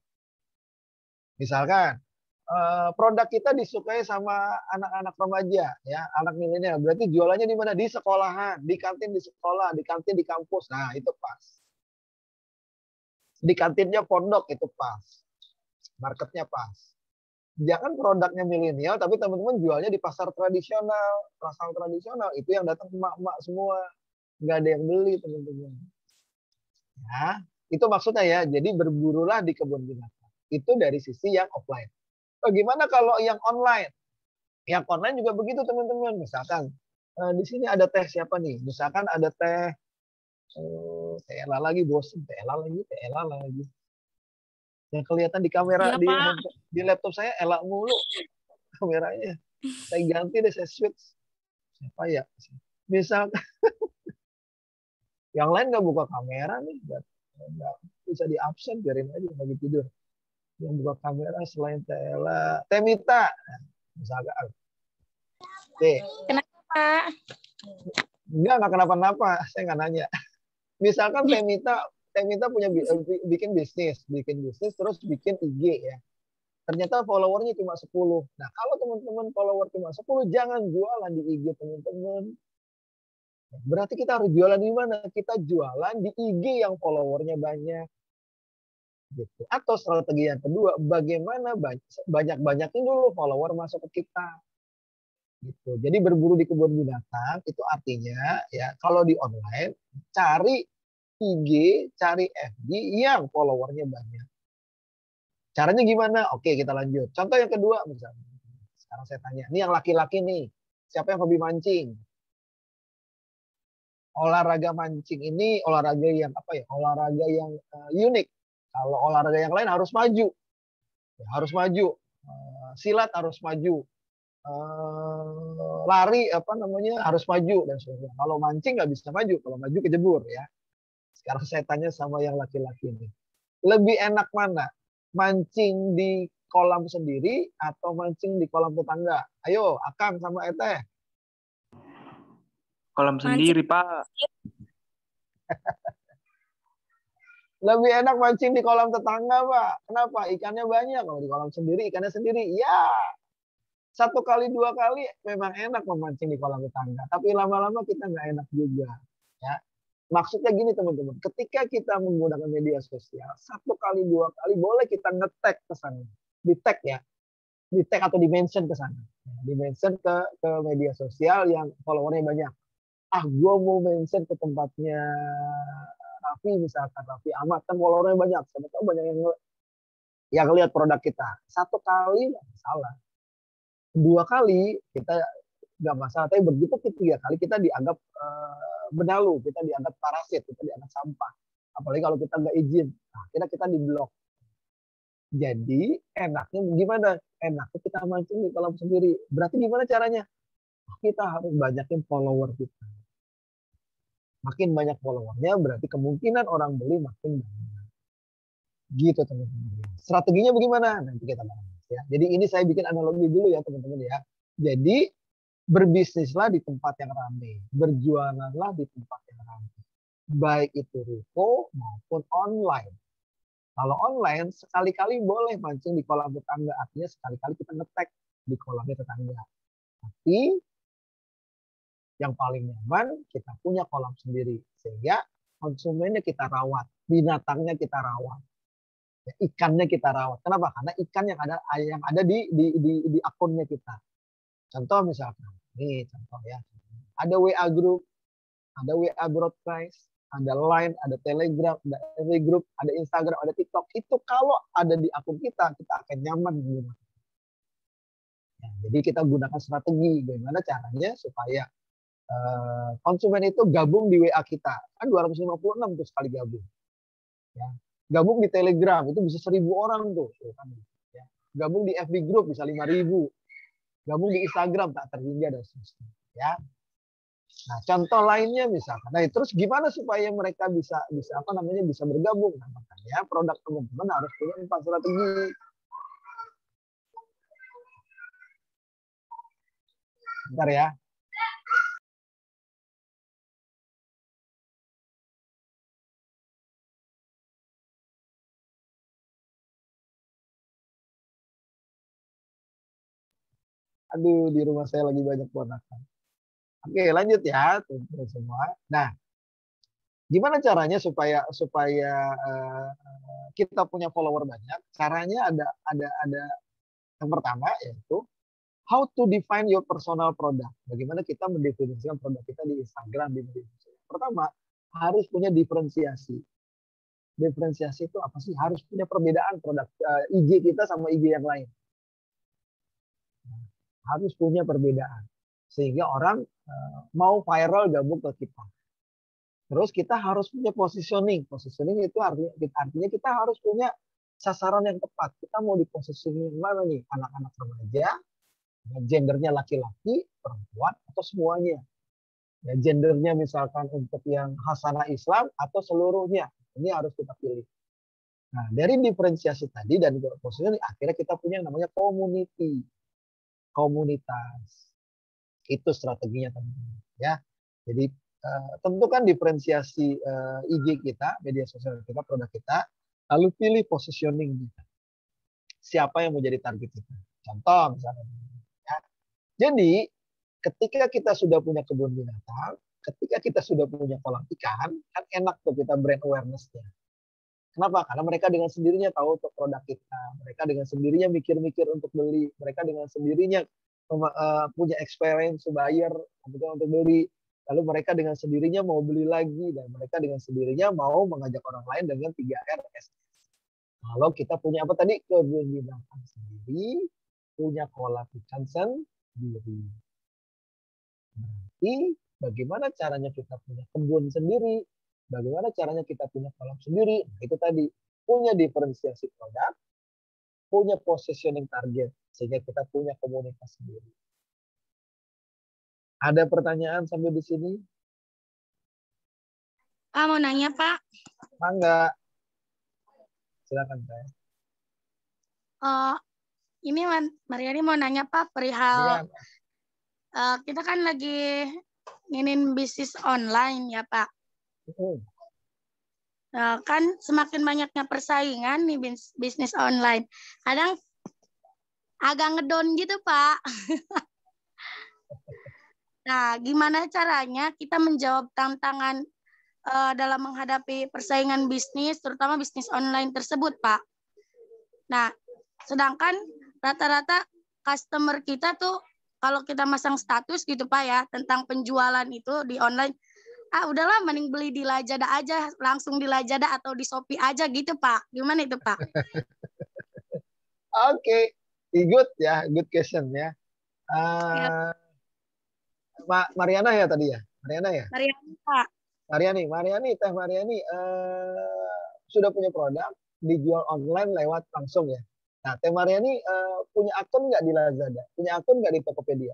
misalkan produk kita disukai sama anak-anak remaja, ya, anak milenial. Berarti jualannya di mana? Di sekolahan, di kantin di sekolah, di kantin di kampus. Nah, itu pas. Di kantinnya pondok itu pas. Marketnya pas. Jangan produknya milenial, tapi teman-teman jualnya di pasar tradisional. Pasar tradisional itu yang datang emak-emak semua. Nggak ada yang beli, teman-teman. Ya, itu maksudnya ya. Jadi berburulah di kebun binatang. Itu dari sisi yang offline. Bagaimana kalau yang online? Yang online juga begitu, teman-teman. Misalkan di sini ada teh siapa nih? Misalkan ada teh teh Ella lagi, bosen teh Ella lagi. Yang kelihatan di kamera Iya, Pak. di laptop saya Ella mulu kameranya. Saya ganti deh, saya switch. Siapa ya? Misalkan yang lain nggak buka kamera nih, nggak bisa di absen, biarin aja lagi tidur. Yang buka kamera selain teh Ella, teh Mita, misalkan. Oke. Kenapa, Pak? Enggak kenapa-napa, saya nggak nanya. Misalkan Temita punya bikin bisnis terus bikin IG ya. Ternyata followernya cuma 10. Nah, kalau teman-teman follower cuma 10, jangan jualan di IG teman-teman. Berarti kita harus jualan di mana? Kita jualan di IG yang followernya banyak. Gitu. Atau strategi yang kedua, bagaimana banyak-banyakin dulu follower masuk ke kita. Gitu. Jadi berburu di kebun binatang itu artinya ya kalau di online cari IG, cari FB yang followernya banyak. Caranya gimana? Oke, kita lanjut. Contoh yang kedua misalnya. Sekarang saya tanya, ini yang laki-laki nih, siapa yang hobi mancing? Olahraga mancing ini olahraga yang apa ya? Olahraga yang unik. Kalau olahraga yang lain harus maju. Ya, harus maju. Silat harus maju. Lari apa namanya harus maju dan sebagainya. Kalau mancing nggak bisa maju, kalau maju kejebur ya. Sekarang saya tanya sama yang laki-laki ini, lebih enak mana? Mancing di kolam sendiri atau mancing di kolam tetangga? Ayo, Akang sama Eteh. Kolam sendiri, Pak. Lebih enak mancing di kolam tetangga, Pak. Kenapa? Ikannya banyak. Kalau di kolam sendiri, ikannya sendiri. Ya, 1 kali 2 kali memang enak memancing di kolam tetangga. Tapi lama-lama kita nggak enak juga. Ya. Maksudnya gini teman-teman, ketika kita menggunakan media sosial, 1 kali 2 kali boleh kita nge-tag ke sana. Di-tag ya. Di-tag atau di-mention ke sana. Di-mention ke media sosial yang followernya banyak. Gue mau mention ke tempatnya Raffi misalkan, Raffi Ahmad kan followernya banyak. Saya tahu banyak yang lihat produk kita. 1 kali nggak masalah. 2 kali kita nggak masalah, tapi begitu 3 kali kita dianggap benalu, kita dianggap parasit, kita dianggap sampah. Apalagi kalau kita nggak izin, nah, kita diblok. Jadi enaknya gimana? Enaknya kita mancing di kolam sendiri. Berarti gimana caranya? Kita harus banyakin follower kita. Makin banyak followernya, berarti kemungkinan orang beli makin banyak. Gitu teman-teman. Strateginya bagaimana? Nanti kita bahas ya. Jadi ini saya bikin analogi dulu ya teman-teman ya. Jadi berbisnislah di tempat yang ramai, berjualanlah di tempat yang ramai. Baik itu ruko maupun online. Kalau online sekali-kali boleh mancing di kolam tetangga, artinya sekali-kali kita nge-tag di kolamnya tetangga. Tapi yang paling nyaman kita punya kolam sendiri sehingga konsumennya kita rawat, binatangnya kita rawat, ya, ikannya kita rawat. Kenapa? Karena ikan yang ada di akunnya kita. Contoh misalkan, nih contoh ya, ada WA group, ada WA broadcast, ada Line, ada Telegram, ada FB group, ada Instagram, ada TikTok. Itu kalau ada di akun kita akan nyaman menggunakan. Ya, jadi kita gunakan strategi bagaimana caranya supaya konsumen itu gabung di WA kita. Kan 256 tuh sekali gabung. Ya. Gabung di Telegram itu bisa 1.000 orang tuh. Ya. Gabung di FB group bisa 5.000. Gabung di Instagram tak terhingga dan seterusnya. Ya. Nah, contoh lainnya misalkan. Nah, terus gimana supaya mereka bisa bergabung? Nah, makanya produk teman-teman harus punya 4 strategi. Bentar ya. Aduh, di rumah saya lagi banyak ponakan. Oke, lanjut ya, teman-teman semua. Nah, gimana caranya supaya supaya kita punya follower banyak? Caranya ada yang pertama yaitu how to define your personal product. Bagaimana kita mendefinisikan produk kita di Instagram, di media sosial. Pertama, harus punya diferensiasi. Diferensiasi itu apa sih? Harus punya perbedaan produk IG kita sama IG yang lain. Harus punya perbedaan. Sehingga orang mau viral gabung ke kita. Terus kita harus punya positioning. Positioning itu artinya kita harus punya sasaran yang tepat. Kita mau di positioning mana nih? Anak-anak remaja, gendernya laki-laki, perempuan, atau semuanya. Ya, gendernya misalkan untuk yang Hasanah Islam atau seluruhnya. Ini harus kita pilih. Nah, dari diferensiasi tadi dan positioning, akhirnya kita punya yang namanya community. Komunitas. Itu strateginya teman-teman. Ya. Jadi tentukan diferensiasi IG kita, media sosial kita, produk kita, lalu pilih positioning kita. Siapa yang menjadi target kita? Contoh misalnya. Ya. Jadi ketika kita sudah punya kebun binatang, ketika kita sudah punya kolam ikan, kan enak tuh kita brand awareness-nya. Kenapa? Karena mereka dengan sendirinya tahu untuk produk kita. Mereka dengan sendirinya mikir-mikir untuk beli. Mereka dengan sendirinya punya experience buyer untuk beli. Lalu mereka dengan sendirinya mau beli lagi. Dan mereka dengan sendirinya mau mengajak orang lain dengan 3RS. Kalau kita punya apa tadi? Kebun binatang sendiri, punya kolam ikan sendiri. Berarti bagaimana caranya kita punya kebun sendiri? Bagaimana caranya kita punya kolam sendiri? Nah, itu tadi. Punya diferensiasi produk, punya positioning target. Sehingga kita punya komunitas sendiri. Ada pertanyaan sampai di sini? Pak, mau nanya, Pak. Mangga. Silakan, Pak. Ini Mariani mau nanya, Pak, perihal kita kan lagi nginin bisnis online ya, Pak. Nah, kan semakin banyaknya persaingan nih bisnis online. Kadang agak ngedon gitu, Pak. Nah, gimana caranya kita menjawab tantangan dalam menghadapi persaingan bisnis, terutama bisnis online tersebut, Pak? Nah, sedangkan rata-rata customer kita tuh kalau kita masang status gitu, Pak, ya, tentang penjualan itu di online, udahlah mending beli di Lazada aja, langsung di Lazada atau di Shopee aja gitu, Pak. Gimana itu, Pak? Oke, good ya, good question ya. Mariana ya tadi ya? Mariana ya? Mariani, Pak. Mariani, Teh Mariani sudah punya produk dijual online lewat langsung ya. Nah, Teh Mariani punya akun nggak di Lazada? Punya akun nggak di Tokopedia?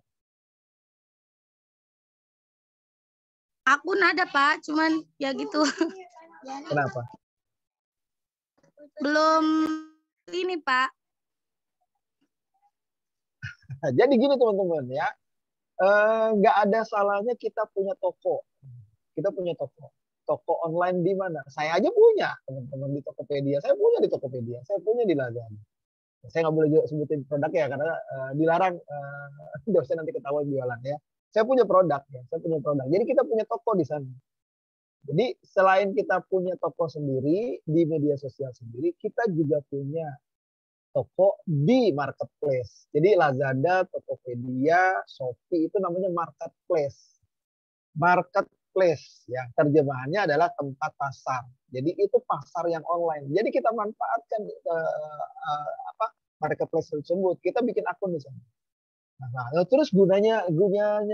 Akun ada, Pak, cuman ya gitu. Kenapa? Belum ini, Pak. Jadi gini teman-teman ya, nggak ada salahnya kita punya toko. Kita punya toko. Toko online di mana? Saya aja punya, teman-teman, di Tokopedia. Saya punya di Tokopedia. Saya punya di Lazada. Saya nggak boleh sebutin produknya ya, karena dilarang dosen nanti ketahuan jualan ya. Saya punya produk ya. Saya punya produk. Jadi kita punya toko di sana. Jadi selain kita punya toko sendiri di media sosial sendiri, kita juga punya toko di marketplace. Jadi Lazada, Tokopedia, Shopee itu namanya marketplace. Marketplace ya, terjemahannya adalah tempat pasar. Jadi itu pasar yang online. Jadi kita manfaatkan marketplace tersebut. Kita bikin akun di sana. Nah, terus gunanya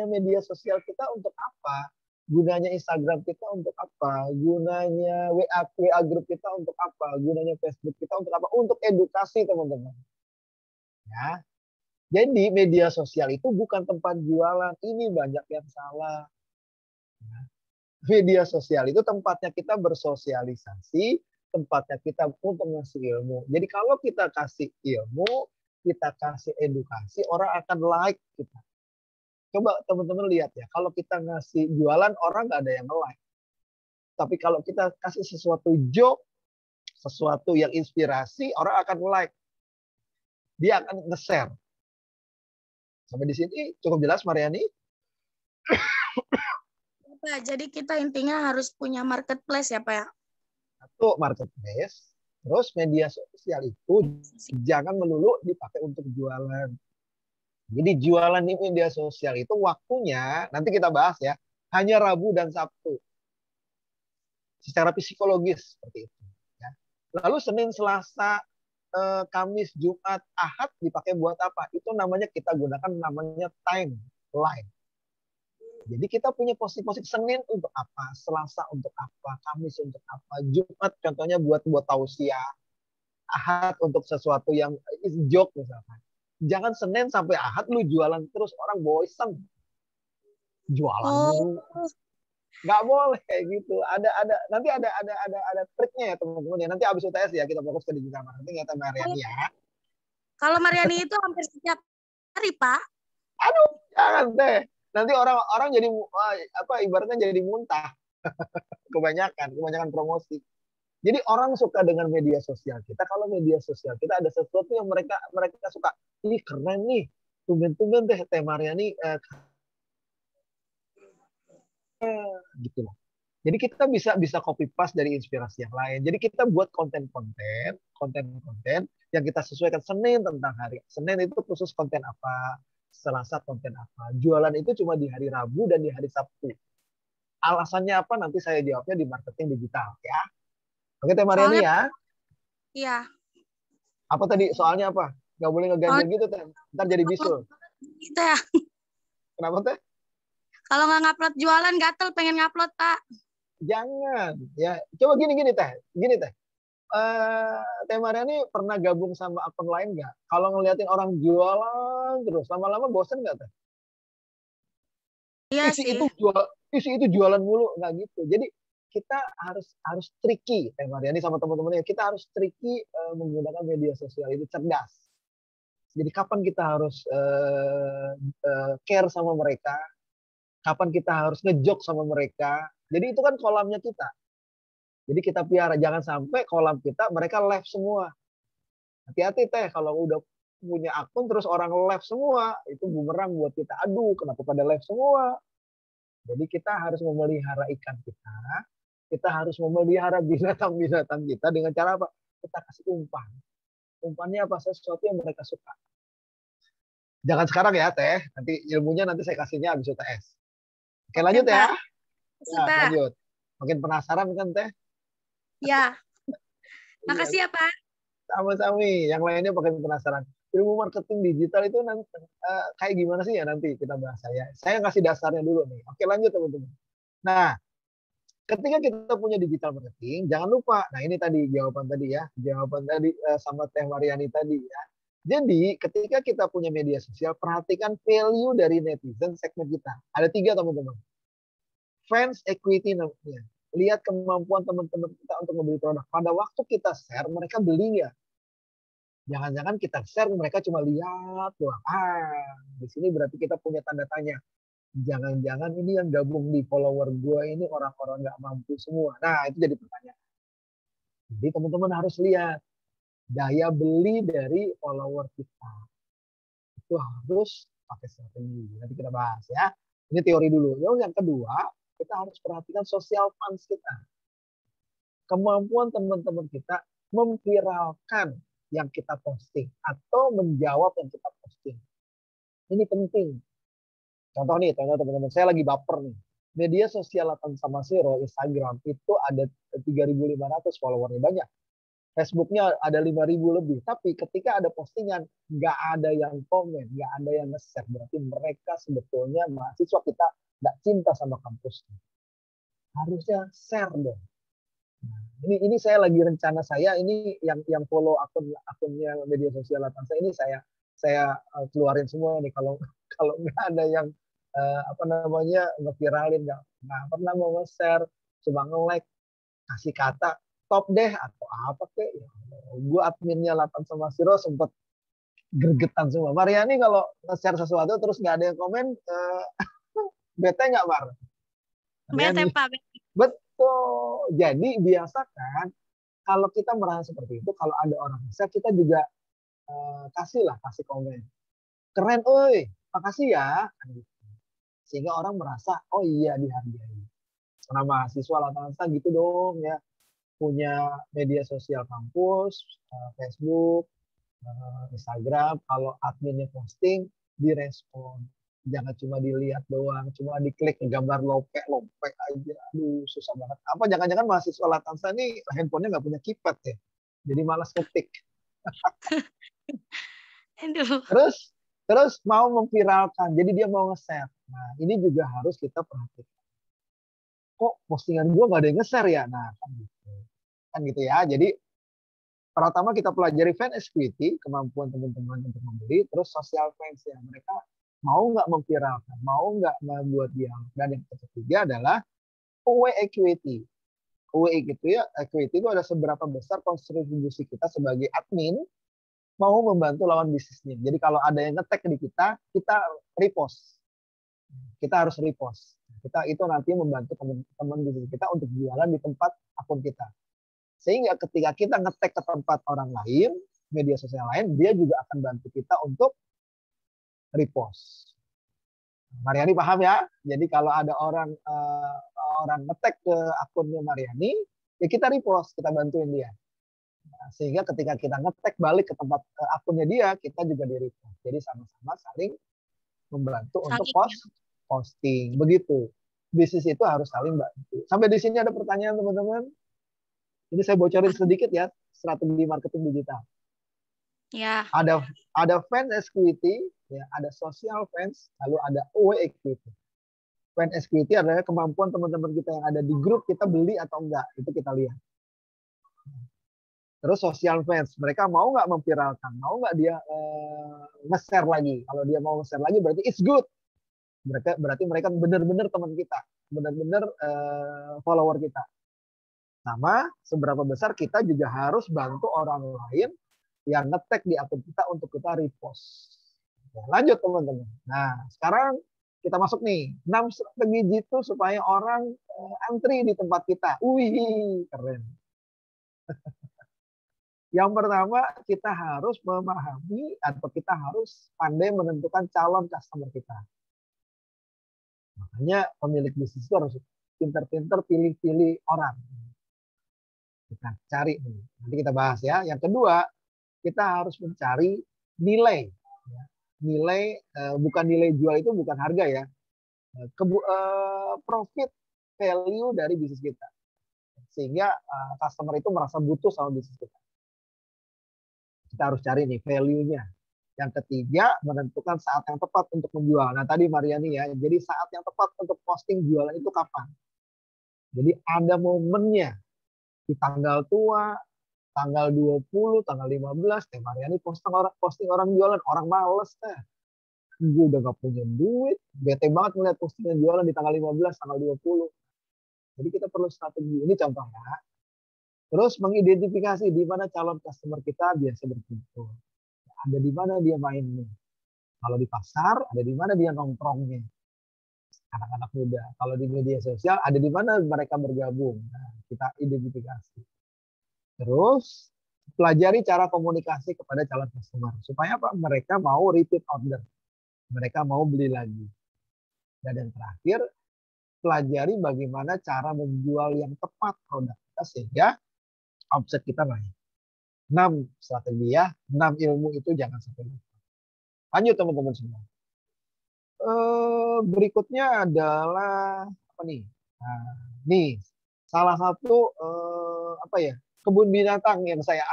media sosial kita untuk apa? Gunanya Instagram kita untuk apa? Gunanya WA group kita untuk apa? Gunanya Facebook kita untuk apa? Untuk edukasi, teman-teman. Ya. Jadi media sosial itu bukan tempat jualan. Ini banyak yang salah. Ya. Media sosial itu tempatnya kita bersosialisasi, tempatnya kita untuk ngasih ilmu. Jadi kalau kita kasih ilmu, kita kasih edukasi, orang akan like kita. Coba teman-teman lihat ya, kalau kita ngasih jualan, orang nggak ada yang like. Tapi kalau kita kasih sesuatu joke, sesuatu yang inspirasi, orang akan like. Dia akan nge-share. Sampai di sini cukup jelas, Mariani? Pak, jadi kita intinya harus punya marketplace ya Pak ya? Satu, marketplace. Terus media sosial itu jangan melulu dipakai untuk jualan. Jadi jualan di media sosial itu waktunya, nanti kita bahas ya, hanya Rabu dan Sabtu. Secara psikologis seperti itu. Ya. Lalu Senin, Selasa, Kamis, Jumat, Ahad dipakai buat apa? Itu namanya kita gunakan namanya timeline. Jadi kita punya posisi-posisi Senin untuk apa, Selasa untuk apa, Kamis untuk apa, Jumat contohnya buat tausiah, Ahad untuk sesuatu yang is joke misalkan. Jangan Senin sampai Ahad lu jualan terus, orang bosan. Jualan mulu. Nggak boleh kayak gitu. Nanti ada triknya ya teman-teman ya. Nanti habis UTS ya kita fokus ke digital marketing ya Teh Mariani ya. Kalau Mariani itu hampir setiap hari Pak. Aduh, jangan Teh. Nanti orang jadi ibaratnya jadi muntah. kebanyakan promosi. Jadi orang suka dengan media sosial kita kalau media sosial kita ada sesuatu yang mereka suka. Ini keren nih. Tumben-tumben Teh Mariani gitu loh. Jadi kita bisa copy paste dari inspirasi yang lain. Jadi kita buat konten-konten yang kita sesuaikan. Senin tentang hari Senin itu khusus konten apa, Selasa konten apa. Jualan itu cuma di hari Rabu dan di hari Sabtu. Alasannya apa nanti saya jawabnya di marketing digital ya. Oke Teh Mariani ya. Iya. Apa tadi soalnya apa? Nggak boleh ngeganjel gitu Teh. Ntar jadi bisul. Gitu ya. Kenapa Teh? Kalau nggak ngupload jualan gatel pengen ngupload Pak. Jangan ya. Coba gini Teh. Teh Mariani pernah gabung sama akun lain nggak? Kalau ngeliatin orang jualan terus, lama-lama bosen nggak Teh? Iya isi sih. itu jualan mulu, nggak gitu. Jadi kita harus tricky, Teh Mariani sama teman-temannya. Kita harus tricky menggunakan media sosial itu cerdas. Jadi kapan kita harus care sama mereka, kapan kita harus ngejok sama mereka. Jadi itu kan kolamnya kita. Jadi kita piara, jangan sampai kolam kita mereka live semua. Hati-hati Teh, kalau udah punya akun terus orang live semua, itu bumerang buat kita. Aduh, kenapa pada live semua? Jadi kita harus memelihara ikan kita harus memelihara binatang-binatang kita dengan cara apa? Kita kasih umpan. Umpannya apa? Sesuatu yang mereka suka. Jangan sekarang ya Teh, nanti ilmunya nanti saya kasihnya habis UTS. Oke lanjut ya. Ya, lanjut. Makin penasaran kan Teh? Ya. Makasih ya Pak. Sama-sama. Yang lainnya makin penasaran. Ilmu marketing digital itu nanti kayak gimana sih ya nanti kita bahas saya. Saya ngasih dasarnya dulu nih. Oke lanjut teman-teman. Nah, ketika kita punya digital marketing, jangan lupa. Nah ini tadi jawaban tadi ya. Jawaban tadi sama Teh Mariani tadi ya. Jadi ketika kita punya media sosial, perhatikan value dari netizen segmen kita. Ada 3 teman-teman. Fans equity namanya. Lihat kemampuan teman-teman kita untuk membeli produk. Pada waktu kita share, mereka beli ya. Jangan-jangan kita share, mereka cuma lihat doang. Di sini berarti kita punya tanda tanya. Jangan-jangan ini yang gabung di follower gue ini orang-orang nggak mampu semua. Nah, itu jadi pertanyaan. Jadi teman-teman harus lihat daya beli dari follower kita. Itu harus pakai strategi. Nanti kita bahas ya. Ini teori dulu. Yang kedua, kita harus perhatikan social funds kita. Kemampuan teman-teman kita memviralkan yang kita posting atau menjawab yang kita posting. Ini penting. Contoh teman-teman, saya lagi baper nih. Media sosial 8 sama 0, Instagram itu ada 3.500 followernya banyak. Facebooknya ada 5.000 lebih. Tapi ketika ada postingan, nggak ada yang komen, nggak ada yang nge-share. Berarti mereka sebetulnya mahasiswa kita nggak cinta sama kampusnya. Harusnya share dong. Nah, ini saya lagi rencana saya ini yang follow akunnya media sosial saya ini saya keluarin semua nih kalau nggak ada yang ngeviralin nggak pernah mau nge-share cuma nge-like kasih kata top deh atau apa kek ya, gue adminnya 8 sama 0 sempet gergetan semua. Mariani kalau nge-share sesuatu terus nggak ada yang komen bete nggak Mar? Bete Pak. Betul. Jadi biasakan kalau kita merasa seperti itu, kalau ada orang share kita juga kasih komen. Keren, oi. makasih ya. Kan gitu. Sehingga orang merasa, oh iya dihargai. Karena mahasiswa Latansa gitu dong ya. Punya media sosial kampus, Facebook, Instagram, kalau adminnya posting, direspon. Jangan cuma dilihat doang, cuma diklik gambar lopek aja. Aduh, susah banget. Apa jangan-jangan mahasiswa Latansa nih handphonenya nggak punya keypad ya? Jadi malas ketik. Aduh. Terus mau memviralkan, jadi dia mau nge-share. Nah, ini juga harus kita perhatikan. Kok postingan gue nggak ada yang nge-share ya? Nah, kan gitu ya. Jadi pertama kita pelajari fan equity, kemampuan teman-teman untuk membeli, terus social fans ya. Mereka mau nggak memviralkan, mau nggak membuat dialog. Dan yang ketiga adalah OW equity. OW equity itu ada seberapa besar kontribusi kita sebagai admin mau membantu lawan bisnisnya. Jadi kalau ada yang nge-tag di kita repost. Kita harus repost. Kita itu nanti membantu teman-teman bisnis kita untuk jualan di tempat akun kita. Sehingga ketika kita nge-tag ke tempat orang lain, media sosial lain, dia juga akan bantu kita untuk repost. Mariani paham ya? Jadi kalau ada orang nge-tag ke akunnya Mariani, ya kita repost, kita bantuin dia. Nah, sehingga ketika kita nge-tag balik ke tempat akunnya dia, kita juga di-repost. Jadi sama-sama saling membantu untuk posting. Begitu. Bisnis itu harus saling bantu. Sampai di sini ada pertanyaan teman-teman? Ini saya bocorin sedikit ya, strategi marketing digital. Ya. Ada fan equity, ya, ada social fans, lalu ada OW equity. Fan equity adalah kemampuan teman-teman kita yang ada di grup kita beli atau enggak, itu kita lihat. Terus social fans, mereka mau nggak memviralkan, mau nggak dia nge-share lagi. Kalau dia mau nge-share lagi berarti it's good. Berarti mereka benar-benar teman kita, benar-benar follower kita. Sama, seberapa besar kita juga harus bantu orang lain yang nge-tag di akun kita untuk kita repost. Lanjut teman-teman. Nah, sekarang kita masuk nih. 6 strategi jitu supaya orang antri di tempat kita. Wih, keren. Yang pertama, kita harus memahami atau kita harus pandai menentukan calon customer kita. Makanya pemilik bisnis itu harus pinter-pinter pilih-pilih orang. Kita cari nih. Nanti kita bahas ya. Yang kedua, kita harus mencari nilai. Nilai bukan nilai jual itu bukan harga ya. Profit value dari bisnis kita. Sehingga customer itu merasa butuh sama bisnis kita. Kita harus cari nih value-nya. Yang ketiga, menentukan saat yang tepat untuk menjual. Nah, tadi Mariani ya. Jadi saat yang tepat untuk posting jualan itu kapan? Jadi ada momennya. Di tanggal tua, tanggal 20, tanggal 15, Teh Mariani posting orang jualan, orang males teh. Gue udah gak punya duit, bete banget ngeliat postingan jualan di tanggal 15, tanggal 20. Jadi kita perlu strategi, ini contohnya. Terus mengidentifikasi di mana calon customer kita biasa berkumpul. Ada di mana dia mainnya. Kalau di pasar, ada di mana dia nongkrongnya. Anak-anak muda. Kalau di media sosial, ada di mana mereka bergabung. Nah, kita identifikasi. Terus, pelajari cara komunikasi kepada calon customer. Supaya apa? Mereka mau repeat order. Mereka mau beli lagi. Dan yang terakhir, pelajari bagaimana cara menjual yang tepat produk kita sehingga omset kita naik. 6 strategi ya. 6 ilmu itu jangan sampai lupa. Lanjut teman-teman semua. Berikutnya adalah apa nih? Nah, nih salah satu kebun binatang yang saya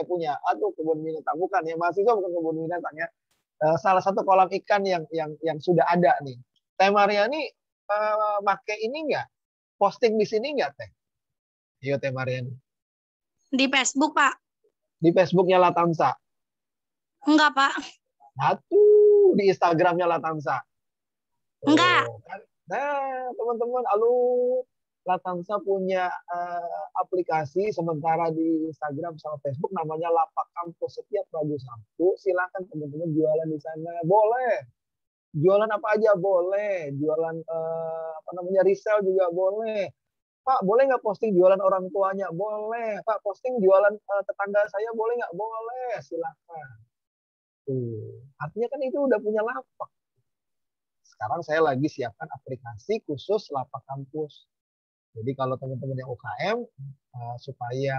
punya. Aduh, kebun binatang bukan ya, mahasiswa bukan kebun binatang ya. Salah satu kolam ikan yang sudah ada nih. Teh Mariani pakai ini nggak? Posting di sini nggak Teh? Iya Teh Mariani. Di Facebook Pak. Di Facebooknya Latansa. Enggak Pak. Aduh, di Instagramnya Latansa. Enggak. Nah, teman-teman, Latansa punya aplikasi sementara di Instagram sama Facebook namanya Lapak Kampus. Setiap Rabu Sabtu silakan teman-teman jualan di sana. Boleh. Jualan apa aja boleh. Jualan resell juga boleh. Pak, boleh nggak posting jualan orang tuanya? Boleh. Pak, posting jualan tetangga saya boleh nggak? Boleh. Silakan. Tuh. Artinya kan itu udah punya lapak. sekarang saya lagi siapkan aplikasi khusus lapak kampus. Jadi kalau teman-teman yang UKM supaya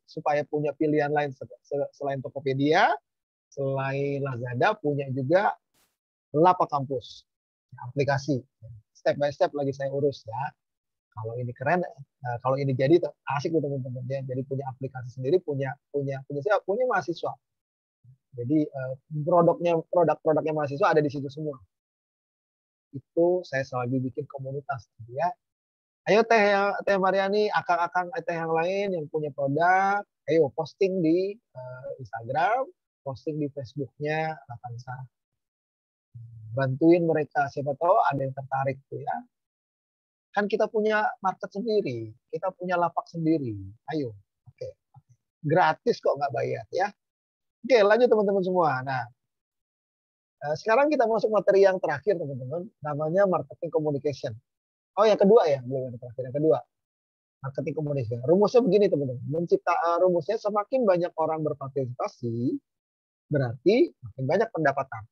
supaya punya pilihan lain selain Tokopedia, selain Lazada, punya juga lapak kampus aplikasi. Step by step lagi saya urus ya. Kalau ini keren, kalau ini jadi asik tuh teman-teman ya. Jadi punya aplikasi sendiri, punya mahasiswa. Jadi produk-produknya mahasiswa ada di situ semua. Itu saya selalu bikin komunitas ya. Ayo Teh Mariani, akang-akang teh yang lain yang punya produk, ayo posting di Instagram, posting di Facebooknya Lakansa. Bantuin mereka, siapa tahu ada yang tertarik tuh ya. Kan kita punya market sendiri, kita punya lapak sendiri. Ayo, oke. Gratis kok, nggak bayar ya. Oke, lanjut teman-teman semua. Nah, sekarang kita masuk materi yang terakhir teman-teman, namanya marketing communication. Oh, yang kedua ya, belum yang terakhir. Yang kedua, marketing communication. Rumusnya begini teman-teman. Rumusnya semakin banyak orang berpartisipasi, berarti makin banyak pendapatan.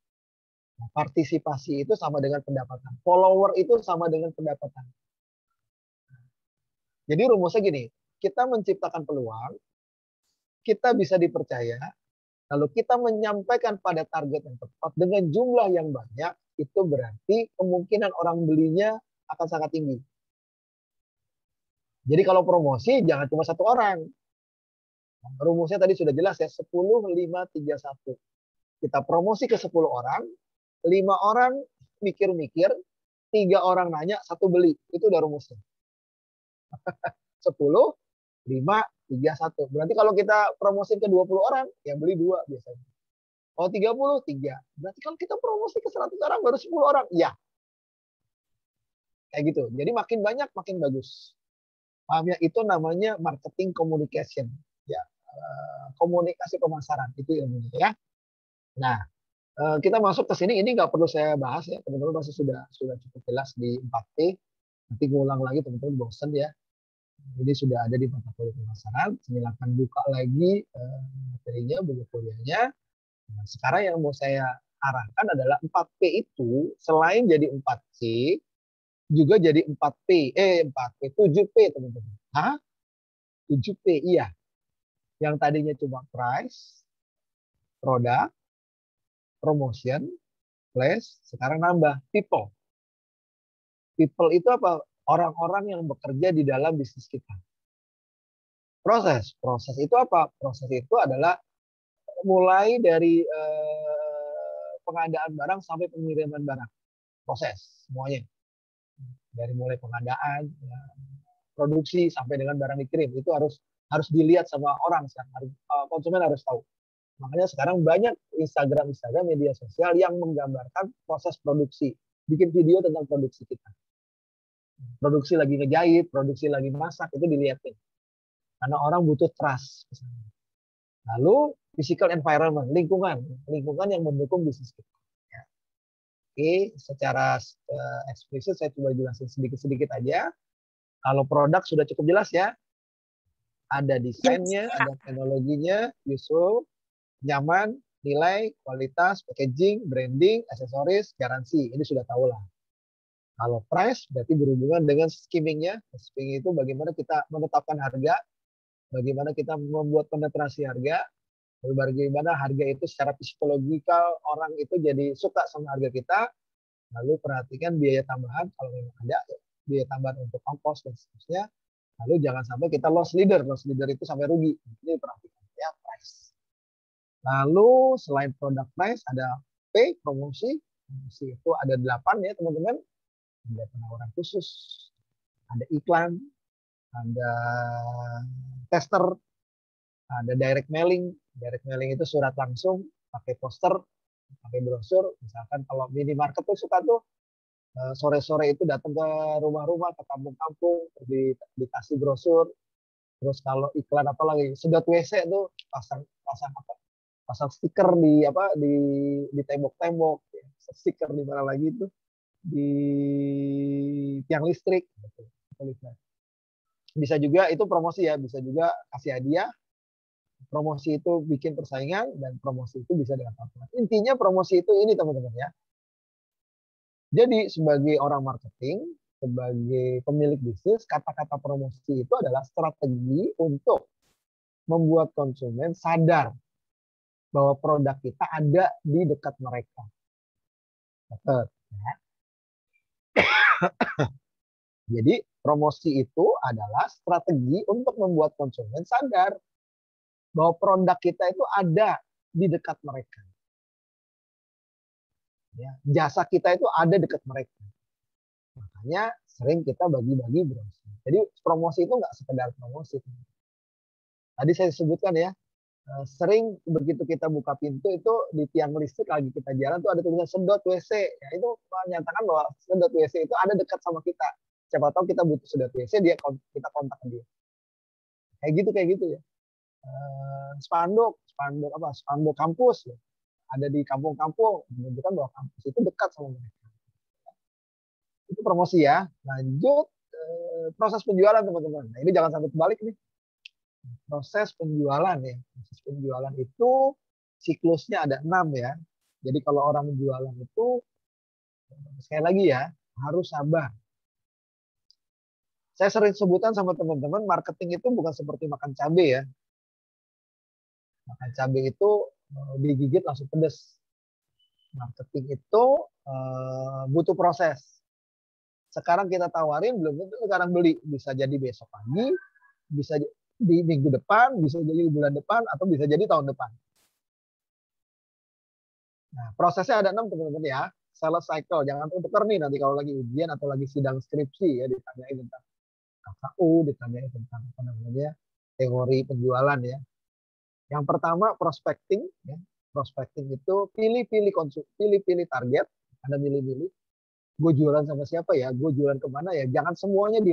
Nah, partisipasi itu sama dengan pendapatan. Follower itu sama dengan pendapatan. Jadi rumusnya gini, kita menciptakan peluang, kita bisa dipercaya, lalu kita menyampaikan pada target yang tepat dengan jumlah yang banyak, itu berarti kemungkinan orang belinya akan sangat tinggi. Jadi kalau promosi jangan cuma satu orang. Rumusnya tadi sudah jelas ya, 10, 5, 3, 1. Kita promosi ke 10 orang, 5 orang mikir-mikir, 3 orang nanya, 1 beli. Itu udah rumusnya. 10, 5, 3, 1. Berarti kalau kita promosi ke 20 orang, yang beli 2 biasanya. Kalau 30, 3. Berarti kalau kita promosi ke 100 orang, baru 10 orang. Ya. Kayak gitu. Jadi makin banyak, makin bagus. Paham ya? Itu namanya marketing communication. Ya. Komunikasi pemasaran. Itu ilmunya ya. Nah, kita masuk ke sini. Ini nggak perlu saya bahas ya. Teman-teman pasti sudah cukup jelas di 4P. Nanti ngulang lagi teman-teman bosan ya. Ini sudah ada di portofolio pemasaran. Silakan buka lagi materinya, buku kuliahnya. Nah, sekarang yang mau saya arahkan adalah 4P itu selain jadi 4C, juga jadi 4P. 7P teman-teman. Hah? 7P, iya. Yang tadinya cuma price, product, promotion, place, sekarang nambah people. People itu apa? Orang-orang yang bekerja di dalam bisnis kita. Proses itu apa? Proses itu adalah mulai dari pengadaan barang sampai pengiriman barang. Proses semuanya. Dari mulai pengadaan, produksi sampai dengan barang dikirim. Itu harus dilihat sama orang. Konsumen harus tahu. Makanya sekarang banyak Instagram media sosial yang menggambarkan proses produksi. Bikin video tentang produksi kita. Produksi lagi ngejahit, produksi lagi masak, itu dilihatin. Karena orang butuh trust. Lalu physical environment, lingkungan yang mendukung bisnis kita. Ya. Oke, secara eksplisit saya coba jelasin sedikit-sedikit aja. Kalau produk sudah cukup jelas ya. Ada desainnya, ada teknologinya, useful, nyaman, nilai, kualitas, packaging, branding, aksesoris, garansi. Ini sudah tahu lah. Kalau price berarti berhubungan dengan skimmingnya. Skimming itu bagaimana kita menetapkan harga, bagaimana kita membuat penetrasi harga, bagaimana harga itu secara psikologikal orang itu jadi suka sama harga kita. Lalu perhatikan biaya tambahan kalau memang ada, biaya tambahan untuk ongkos dan seterusnya. Lalu jangan sampai kita loss leader itu sampai rugi. Ini perhatikan ya, price. Lalu selain produk price ada P, promosi. Promosi itu ada 8 ya teman-teman. Ada penawaran khusus, ada iklan, ada tester, ada direct mailing. Direct mailing itu surat langsung, pakai poster, pakai brosur. Misalkan kalau minimarket tuh suka tuh sore-sore itu datang ke rumah-rumah, ke kampung-kampung, dikasih brosur. Terus kalau iklan apa lagi, sedot WC tuh pasang stiker di tembok-tembok, stiker di mana lagi itu di tiang listrik. Bisa juga itu promosi ya, bisa juga kasih hadiah. Promosi itu bikin persaingan dan promosi itu bisa dengan apa. Intinya promosi itu ini teman-teman ya. Jadi sebagai orang marketing, sebagai pemilik bisnis, kata-kata promosi itu adalah strategi untuk membuat konsumen sadar bahwa produk kita ada di dekat mereka. Jadi promosi itu adalah strategi untuk membuat konsumen sadar bahwa produk kita itu ada di dekat mereka. Ya, jasa kita itu ada dekat mereka. Makanya sering kita bagi-bagi brosur. Jadi promosi itu nggak sekedar promosi. Tadi saya sebutkan ya, sering begitu kita buka pintu itu di tiang listrik lagi kita jalan tuh ada tulisan sedot WC. Ya, itu menyatakan bahwa sedot WC itu ada dekat sama kita. Siapa tahu kita butuh sedot WC, kita kontak dia. Kayak gitu ya. Spanduk kampus ya. Ada di kampung-kampung menunjukkan bahwa kampus itu dekat sama mereka. Itu promosi ya. Lanjut proses penjualan teman-teman. Nah, ini jangan sampai kebalik nih. Proses penjualan ya. Proses penjualan itu siklusnya ada 6 ya. Jadi kalau orang jualan itu sekali lagi ya, harus sabar. Saya sering sebutan sama teman-teman, marketing itu bukan seperti makan cabai ya. Makan cabai itu digigit langsung pedes. Marketing itu butuh proses. Sekarang kita tawarin, belum tentu sekarang beli. Bisa jadi besok pagi, bisa di minggu depan, bisa jadi bulan depan, atau bisa jadi tahun depan. Nah, prosesnya ada 6 teman-teman ya. Sales cycle, jangan tukar nih nanti kalau lagi ujian atau lagi sidang skripsi ya, ditanyain tentang KKU, ditanyain tentang apa namanya teori penjualan ya. Yang pertama prospecting ya. Prospecting itu pilih-pilih target, Anda milih-milih. Gue jualan sama siapa ya? Gue jualan kemana ya? Jangan semuanya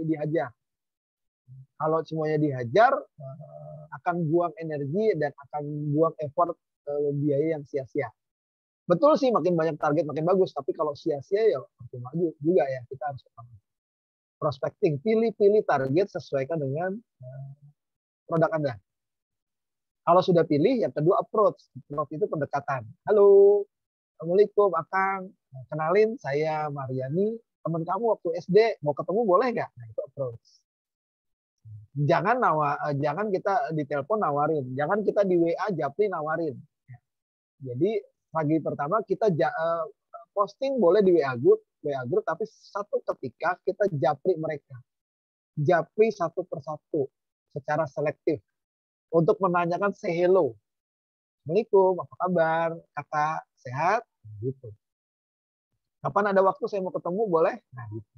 dihajar. Kalau semuanya dihajar, akan buang energi dan akan buang effort biaya yang sia-sia. Betul sih, makin banyak target makin bagus. Tapi kalau sia-sia ya percuma juga ya. Kita harus prospecting, pilih-pilih target sesuaikan dengan produk Anda. Kalau sudah pilih, yang kedua approach. Approach itu pendekatan. Halo, Assalamualaikum, Akang. Kenalin, saya Mariani. Teman kamu waktu SD, mau ketemu boleh nggak? Nah, itu approach. Jangan kita di telepon nawarin. Jangan kita di WA japri nawarin. Jadi, pagi pertama kita posting boleh di WA group, tapi satu ketika kita japri mereka. Japri satu persatu secara selektif. Untuk menanyakan say hello. Assalamualaikum, apa kabar? Kakak sehat? Gitu. Kapan ada waktu saya mau ketemu, boleh? Nah, gitu.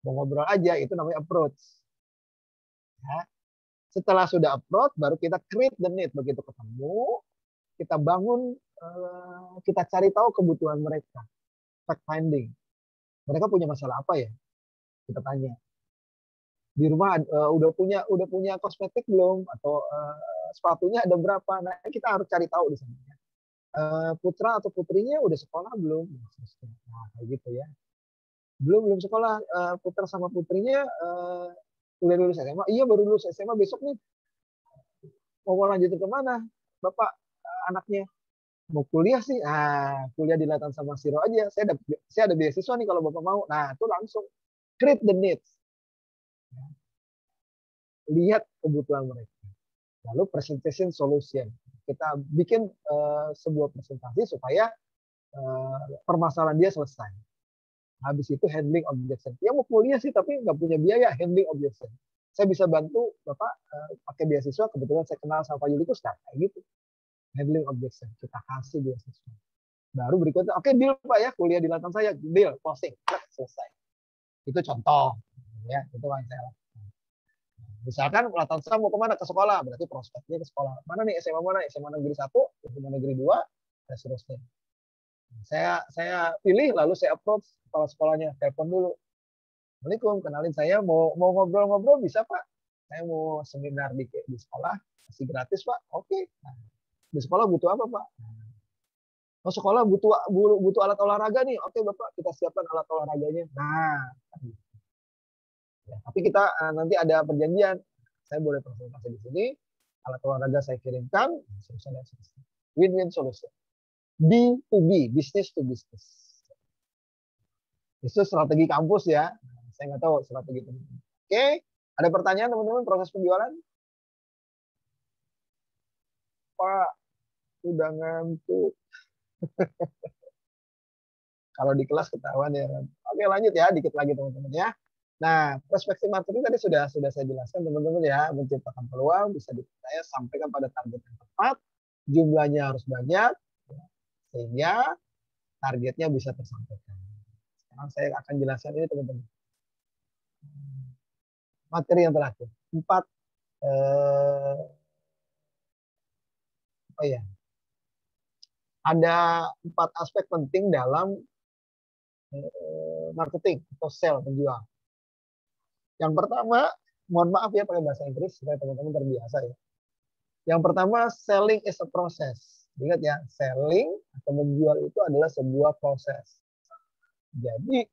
Mau ngobrol aja, itu namanya approach. Ya. Setelah sudah approach, baru kita create the need. Begitu ketemu, kita bangun, kita cari tahu kebutuhan mereka. Fact finding. Mereka punya masalah apa ya? Kita tanya. Di rumah udah punya kosmetik belum? Atau sepatunya ada berapa? Nah, kita harus cari tahu di sana. Putra atau putrinya udah sekolah belum? Nah, kayak gitu ya. Belum sekolah. Putra sama putrinya udah lulus SMA. Iya, baru lulus SMA besok nih. Mau lanjutin kemana? Bapak anaknya mau kuliah sih. Nah, kuliah di Latan sama Siro aja. Saya ada beasiswa nih kalau Bapak mau. Nah, itu langsung create the needs. Lihat kebutuhan mereka. Lalu presentation solution. Kita bikin sebuah presentasi supaya permasalahan dia selesai. Habis itu handling objection. Dia mau kuliah sih tapi nggak punya biaya, handling objection. Saya bisa bantu Bapak pakai beasiswa, kebetulan saya kenal sama Pak Yulikus, kayak gitu. Handling objection, kita kasih beasiswa. Baru berikutnya, oke deal Pak ya, kuliah di Latan saya, deal, closing, selesai. Itu contoh. Ya, itu yang saya lakukan. Misalkan Latan saya mau kemana? Ke sekolah, berarti prospeknya ke sekolah. Mana nih SMA mana? SMA Negeri 1, SMA Negeri 2, dan seterusnya. Saya pilih, lalu saya approach kepala sekolahnya, telepon dulu. Assalamualaikum, kenalin saya, mau ngobrol-ngobrol bisa Pak? Saya mau seminar di sekolah, masih gratis Pak? Oke. Nah, di sekolah butuh apa Pak? Oh, sekolah butuh alat olahraga nih. Oke Bapak, kita siapkan alat olahraganya. Nah, ya, tapi kita nanti ada perjanjian. Saya boleh presentasi di sini, alat olahraga saya kirimkan, win-win solution. B2B, business to business. Itu strategi kampus ya. Saya nggak tahu strategi teman-teman. Oke, ada pertanyaan teman-teman proses penjualan? Pak, udah ngantuk. Kalau di kelas ketahuan ya. Oke, lanjut ya, dikit lagi teman-teman ya. Nah, prospecting marketing tadi sudah saya jelaskan teman-teman ya, menciptakan peluang bisa dipercaya sampaikan pada target yang tepat, jumlahnya harus banyak, sehingga targetnya bisa tersampaikan. Sekarang saya akan jelaskan ini teman-teman. Materi yang terakhir, 4 ada 4 aspek penting dalam marketing atau sell menjual. Yang pertama, mohon maaf ya pakai bahasa Inggris supaya teman-teman terbiasa ya. Yang pertama, selling is a process. Ingat ya, selling atau menjual itu adalah sebuah proses. Jadi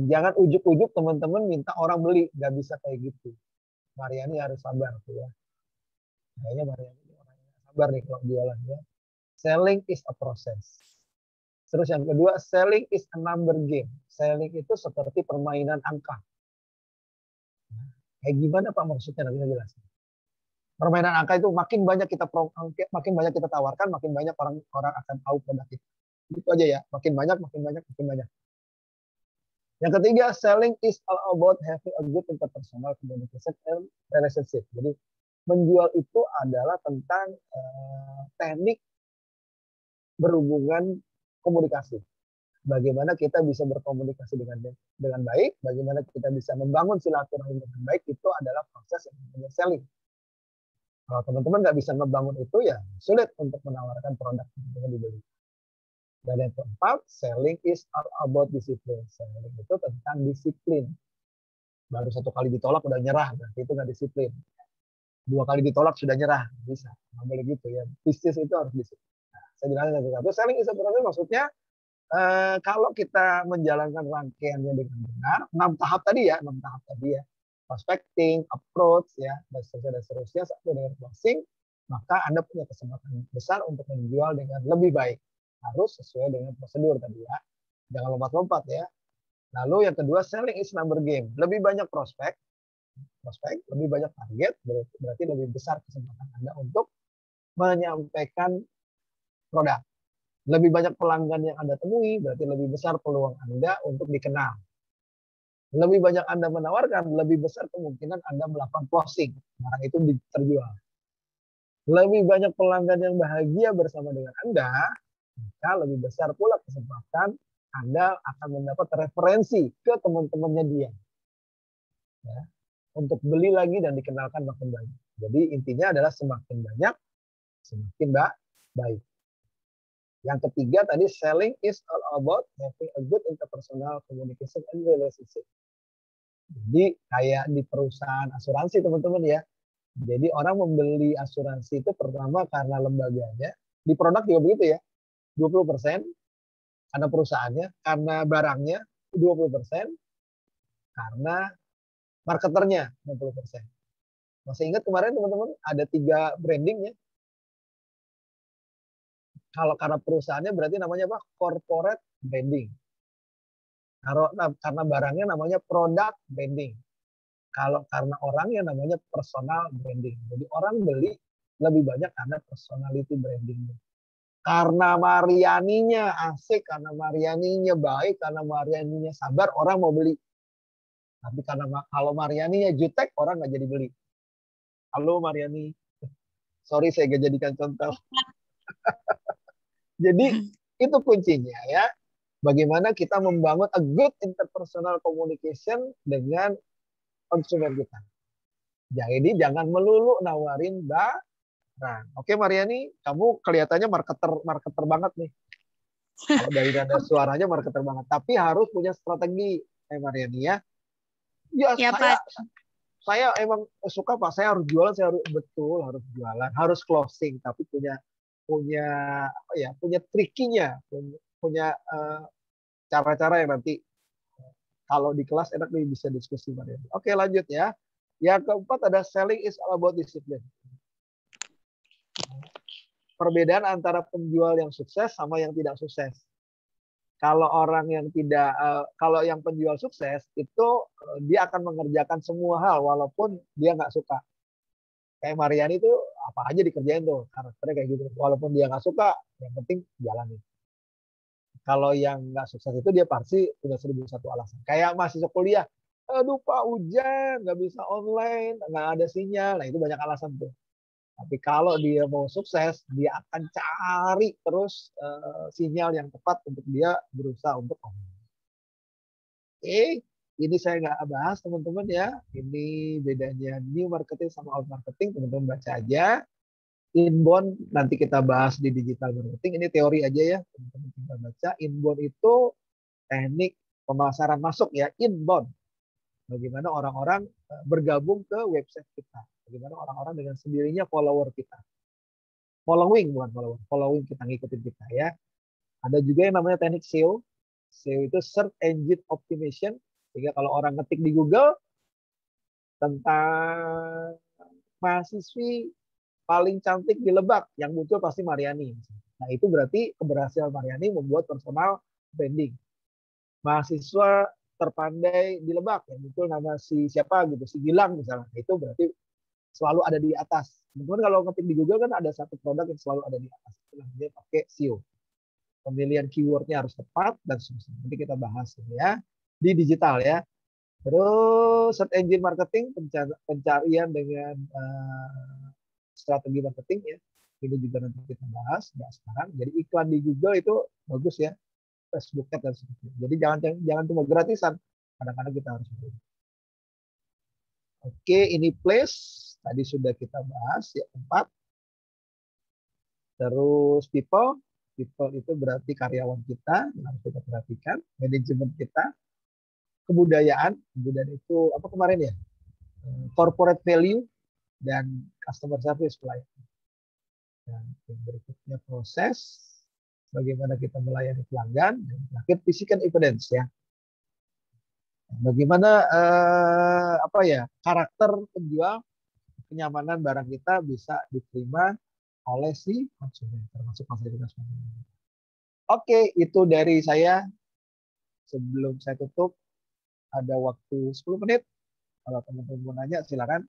jangan ujuk-ujuk teman-teman minta orang beli, nggak bisa kayak gitu. Mariani harus sabar tuh ya. Kayaknya Mariani orangnya sabar nih kalau jualan ya. Selling is a process. Terus yang kedua, selling is a number game. Selling itu seperti permainan angka. Kayak gimana Pak maksudnya? Nanti saya jelasin. Permainan angka itu makin banyak kita tawarkan, makin banyak orang akan tahu produk itu. Itu aja ya, makin banyak. Yang ketiga, selling is all about having a good interpersonal communication and relationship. Jadi menjual itu adalah tentang teknik berhubungan komunikasi. Bagaimana kita bisa berkomunikasi dengan baik, bagaimana kita bisa membangun silaturahmi dengan baik, itu adalah proses yang namanya selling. Kalau teman-teman nggak bisa membangun itu, ya sulit untuk menawarkan produk yang dibeli. Dan yang keempat, selling is all about discipline. Selling itu tentang disiplin. Baru 1 kali ditolak udah nyerah, berarti itu nggak disiplin. 2 kali ditolak sudah nyerah, bisa. Nggak boleh gitu ya. Bisnis itu harus disiplin. Nah, saya jelaskan satu-satu. Selling is a process maksudnya kalau kita menjalankan rangkaiannya dengan benar, 6 tahap tadi ya. Prospecting, approach, ya, dan seterusnya sampai dengan closing, maka Anda punya kesempatan besar untuk menjual dengan lebih baik. Harus sesuai dengan prosedur tadi ya. Jangan lompat-lompat ya. Lalu yang kedua, selling is number game. Lebih banyak prospek, lebih banyak target, berarti lebih besar kesempatan Anda untuk menyampaikan produk. Lebih banyak pelanggan yang Anda temui, berarti lebih besar peluang Anda untuk dikenal. Lebih banyak Anda menawarkan, lebih besar kemungkinan Anda melakukan closing. Barang itu terjual. Lebih banyak pelanggan yang bahagia bersama dengan Anda, maka lebih besar pula kesempatan Anda akan mendapat referensi ke teman-temannya dia. Ya, untuk beli lagi dan dikenalkan makin banyak. Jadi intinya adalah semakin banyak, semakin baik. Yang ketiga tadi, selling is all about having a good interpersonal communication and relationship. Jadi kayak di perusahaan asuransi teman-teman ya. Jadi orang membeli asuransi itu pertama karena lembaganya, di produk juga begitu ya. 20% karena perusahaannya, karena barangnya 20%, karena marketernya 60%. Masih ingat kemarin teman-teman ada 3 branding ya. Kalau karena perusahaannya berarti namanya apa? Corporate branding. Karena barangnya namanya product branding. Kalau karena orangnya namanya personal branding. Jadi orang beli lebih banyak karena personality branding. Karena Marianinya asik, karena Marianinya baik, karena Marianinya sabar, orang mau beli. Tapi karena kalau Marianinya jutek, orang nggak jadi beli. Halo Mariani. Sorry saya nggak jadikan contoh. Jadi itu kuncinya ya. Bagaimana kita membangun a good interpersonal communication dengan konsumen kita. Jadi jangan melulu nawarin barang. Oke Mariani, kamu kelihatannya marketer banget nih. Kalau dari nada suaranya marketer banget. Tapi harus punya strategi, Mariani ya. Ya saya emang suka Pak. Saya harus jualan, harus jualan, harus closing. Tapi punya trikinya, punya cara-cara yang nanti kalau di kelas enak nih bisa diskusi Mariani. Oke lanjut ya. Yang keempat ada selling is all about discipline. Perbedaan antara penjual yang sukses sama yang tidak sukses. Kalau orang yang tidak, kalau yang penjual sukses itu dia akan mengerjakan semua hal walaupun dia nggak suka. Kayak Mariani itu apa aja dikerjain tuh karakternya kayak gitu. Walaupun dia nggak suka, yang penting jalanin. Kalau yang nggak sukses itu dia pasti punya 1001 alasan. Kayak mahasiswa kuliah, aduh Pak hujan, nggak bisa online, nggak ada sinyal. Nah itu banyak alasan tuh. Tapi kalau dia mau sukses, dia akan cari terus sinyal yang tepat untuk dia berusaha untuk online. Oke, ini saya nggak bahas teman-teman ya. Ini bedanya new marketing sama old marketing. Teman-teman baca aja. Inbound nanti kita bahas di digital marketing. Ini teori aja ya. Teman-teman tinggal baca. Inbound itu teknik pemasaran masuk ya. Inbound. Bagaimana orang-orang bergabung ke website kita. Bagaimana orang-orang dengan sendirinya follower kita. Following bukan follower. Following kita, ngikutin kita ya. Ada juga yang namanya teknik SEO. SEO itu Search Engine Optimization. Sehingga kalau orang ngetik di Google tentang mahasiswi paling cantik di Lebak, yang muncul pasti Mariani. Nah itu berarti keberhasilan Mariani membuat personal branding. Mahasiswa terpandai di Lebak, yang muncul nama si siapa gitu, si Gilang misalnya. Itu berarti selalu ada di atas. Teman-teman kalau ngetik di Google kan ada satu produk yang selalu ada di atas. Itu namanya pakai SEO. Pemilihan keywordnya harus tepat dan seterusnya. Nanti kita bahas ini ya di digital ya. Terus search engine marketing, pencarian dengan strategi marketing ya. Ini juga nanti kita bahas, nggak sekarang. Jadi iklan di Google itu bagus ya, Facebook Ads dan sebagainya. Jadi jangan cuma gratisan, kadang-kadang kita harus beli. Oke, ini place tadi sudah kita bahas ya, tempat. Terus people itu berarti karyawan kita yang harus kita perhatikan, manajemen kita, kebudayaan itu apa kemarin ya, corporate value dan customer service pelayanan. Dan yang berikutnya proses, bagaimana kita melayani pelanggan, dan terakhir physical evidence ya. Bagaimana apa ya karakter penjual, kenyamanan barang kita bisa diterima oleh si konsumen, termasuk fasilitas konsumen. Oke, itu dari saya. Sebelum saya tutup, ada waktu 10 menit. Kalau teman-teman mau nanya, silakan.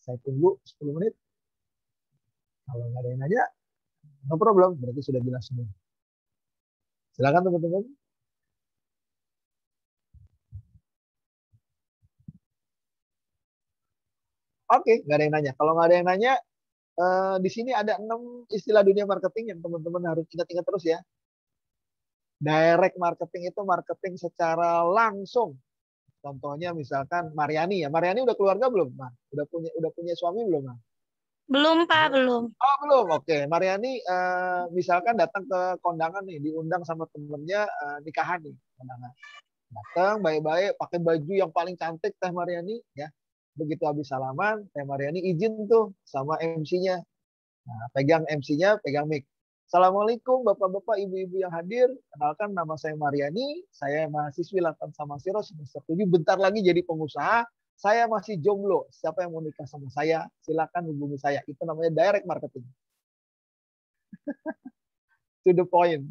Saya tunggu 10 menit. Kalau nggak ada yang nanya, no problem. Berarti sudah jelas semua. Silakan teman-teman. Oke, nggak ada yang nanya. Kalau nggak ada yang nanya, di sini ada 6 istilah dunia marketing yang teman-teman harus ingat-ingat terus ya. Direct marketing itu marketing secara langsung. Contohnya misalkan Mariani ya. Mariani udah keluarga belum, Ma? Udah punya suami belum, Ma? Belum, Pak, belum. Oh, belum. Oke, Mariani misalkan datang ke kondangan nih, diundang sama temennya nikahan nih, kondangan. Datang baik-baik, pakai baju yang paling cantik Teh Mariani ya. Begitu habis salaman, Teh Mariani izin tuh sama MC-nya. Nah, pegang MC-nya, pegang mic. Assalamualaikum Bapak-bapak, Ibu-ibu yang hadir. Kenalkan nama saya Mariani, saya mahasiswi Latan Samasiro semester 7, bentar lagi jadi pengusaha. Saya masih jomblo. Siapa yang mau nikah sama saya, silakan hubungi saya. Itu namanya direct marketing. To the point.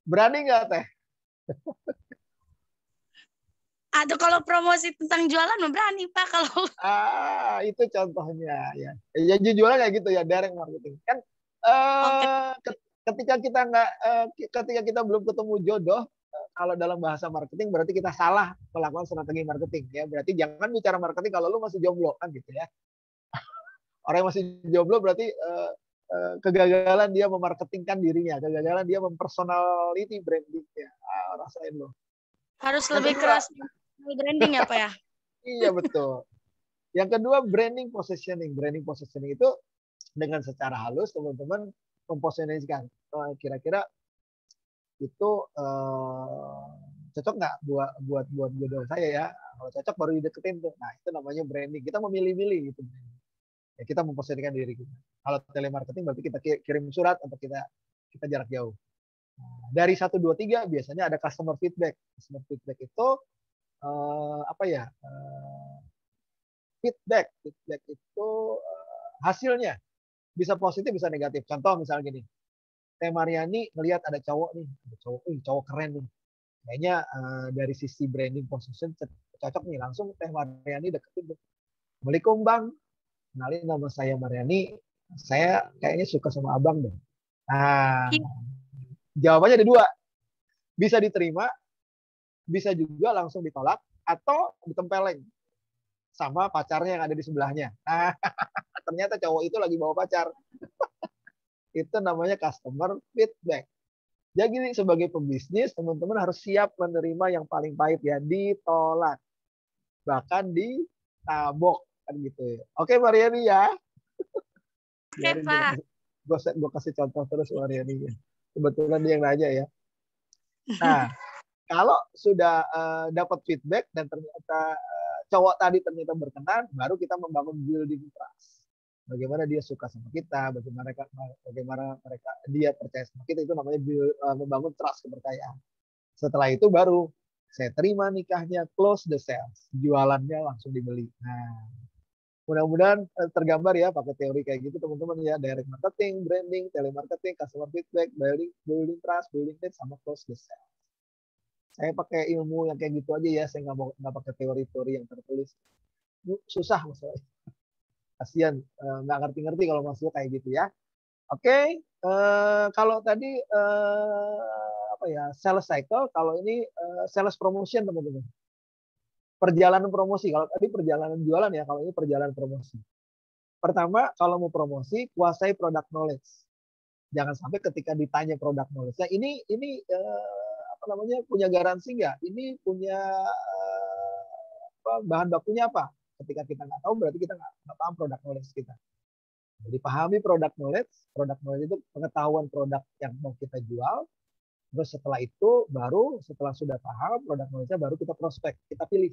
Berani nggak Teh? Aduh, kalau promosi tentang jualan berani, Pak. Kalau Itu contohnya ya. Ya jualan kayak gitu ya, direct marketing. Kan ketika kita belum ketemu jodoh, kalau dalam bahasa marketing berarti kita salah melakukan strategi marketing ya. Berarti jangan bicara marketing kalau lu masih jomblo kan gitu ya. Orang yang masih jomblo berarti kegagalan dia memarketingkan dirinya, kegagalan dia mempersonality brandingnya. Rasain lo. Harus lebih keras branding ya, Pak ya? Iya betul. Yang kedua branding positioning. Branding positioning itu dengan secara halus teman-teman mempositioningkan kira-kira itu cocok nggak buat jodoh saya ya. Kalau cocok baru dideketin tuh. Nah itu namanya branding. Kita memilih-milih gitu. Ya, kita memposisikan diri kita. Kalau telemarketing berarti kita kirim surat atau kita jarak jauh. Nah, dari 1, 2, 3 biasanya ada customer feedback. Customer feedback itu apa ya? Feedback itu hasilnya. Bisa positif, bisa negatif. Contoh misalnya gini, Teh Mariani ngelihat ada cowok nih, ada cowok, cowok keren nih. Kayaknya dari sisi branding position cocok nih, langsung Teh Mariani deketin tuh. Assalamualaikum Bang, kenalin nama saya Mariani, saya kayaknya suka sama abang deh. Nah, jawabannya ada dua, bisa diterima, bisa juga langsung ditolak, atau ditempeleng sama pacarnya yang ada di sebelahnya. Nah, ternyata cowok itu lagi bawa pacar. Itu namanya customer feedback. Jadi sebagai pembisnis, teman-teman harus siap menerima yang paling pahit ya, ditolak. Bahkan ditabok kan gitu ya. Oke Mariani ya. Oke, Pak. Gue kasih contoh terus Mariani. Kebetulan dia yang nanya ya. Nah, kalau sudah dapat feedback dan ternyata cowok tadi ternyata berkenan, baru kita membangun building trust. Bagaimana dia suka sama kita, bagaimana mereka dia percaya sama kita, itu namanya membangun trust, kepercayaan. Setelah itu baru saya terima nikahnya, close the sales, jualannya langsung dibeli. Nah, mudah-mudahan tergambar ya pakai teori kayak gitu teman-teman ya, direct marketing, branding, telemarketing, customer feedback, building trust, building need, sama close the sales. Saya pakai ilmu yang kayak gitu aja ya, saya nggak pakai teori-teori yang tertulis. Susah masalahnya. Kasian, nggak ngerti-ngerti kalau maksudnya kayak gitu ya. Oke, kalau tadi apa ya, sales cycle, kalau ini sales promotion teman-teman. Perjalanan promosi, kalau tadi perjalanan jualan ya, kalau ini perjalanan promosi. Pertama, kalau mau promosi, kuasai product knowledge. Jangan sampai ketika ditanya product knowledge-nya, ini apa namanya, punya garansi nggak? Ini punya bahan bakunya apa? Ketika kita nggak tahu, berarti kita nggak paham product knowledge kita. Jadi pahami product knowledge itu pengetahuan produk yang mau kita jual. Terus setelah itu baru setelah sudah paham produk knowledge-nya, baru kita prospek, kita pilih.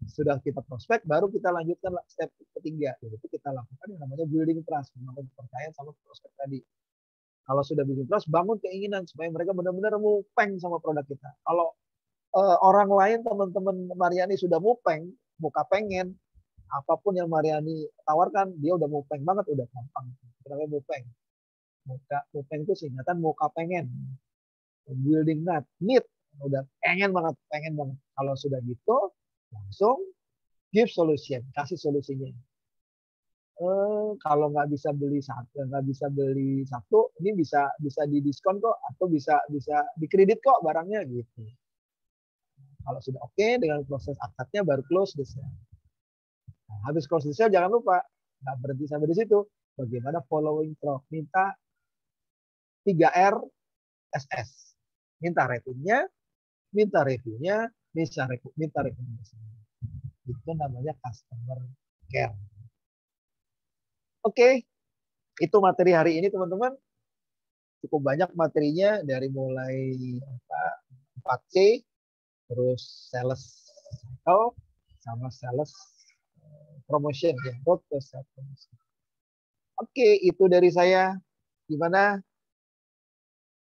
Sudah kita prospek, baru kita lanjutkan step ketiga, yaitu kita lakukan yang namanya building trust, membangun kepercayaan sama prospek tadi. Kalau sudah building trust, bangun keinginan supaya mereka benar-benar mupeng sama produk kita. Kalau orang lain, teman-teman Mariani sudah mupeng, muka pengen, apapun yang Mariani tawarkan, dia udah mupeng banget, udah gampang. Namanya mupeng. Mupeng itu singkatan muka pengen. Building need, udah pengen banget. Kalau sudah gitu, langsung give solution, kasih solusinya. Kalau nggak bisa beli satu, ini bisa didiskon kok, atau bisa dikredit kok barangnya gitu. Kalau sudah oke dengan proses akadnya, baru close the sale. Nah, habis close the sale, jangan lupa nggak berhenti sampai di situ. Bagaimana following through? Minta 3R SS. Minta ratingnya, minta reviewnya, minta rekomendasinya. Itu namanya customer care. Oke, itu materi hari ini teman-teman. Cukup banyak materinya, dari mulai 4C, terus sales cycle, sama sales promotion ya, road to sales promotion. Oke, itu dari saya. Gimana?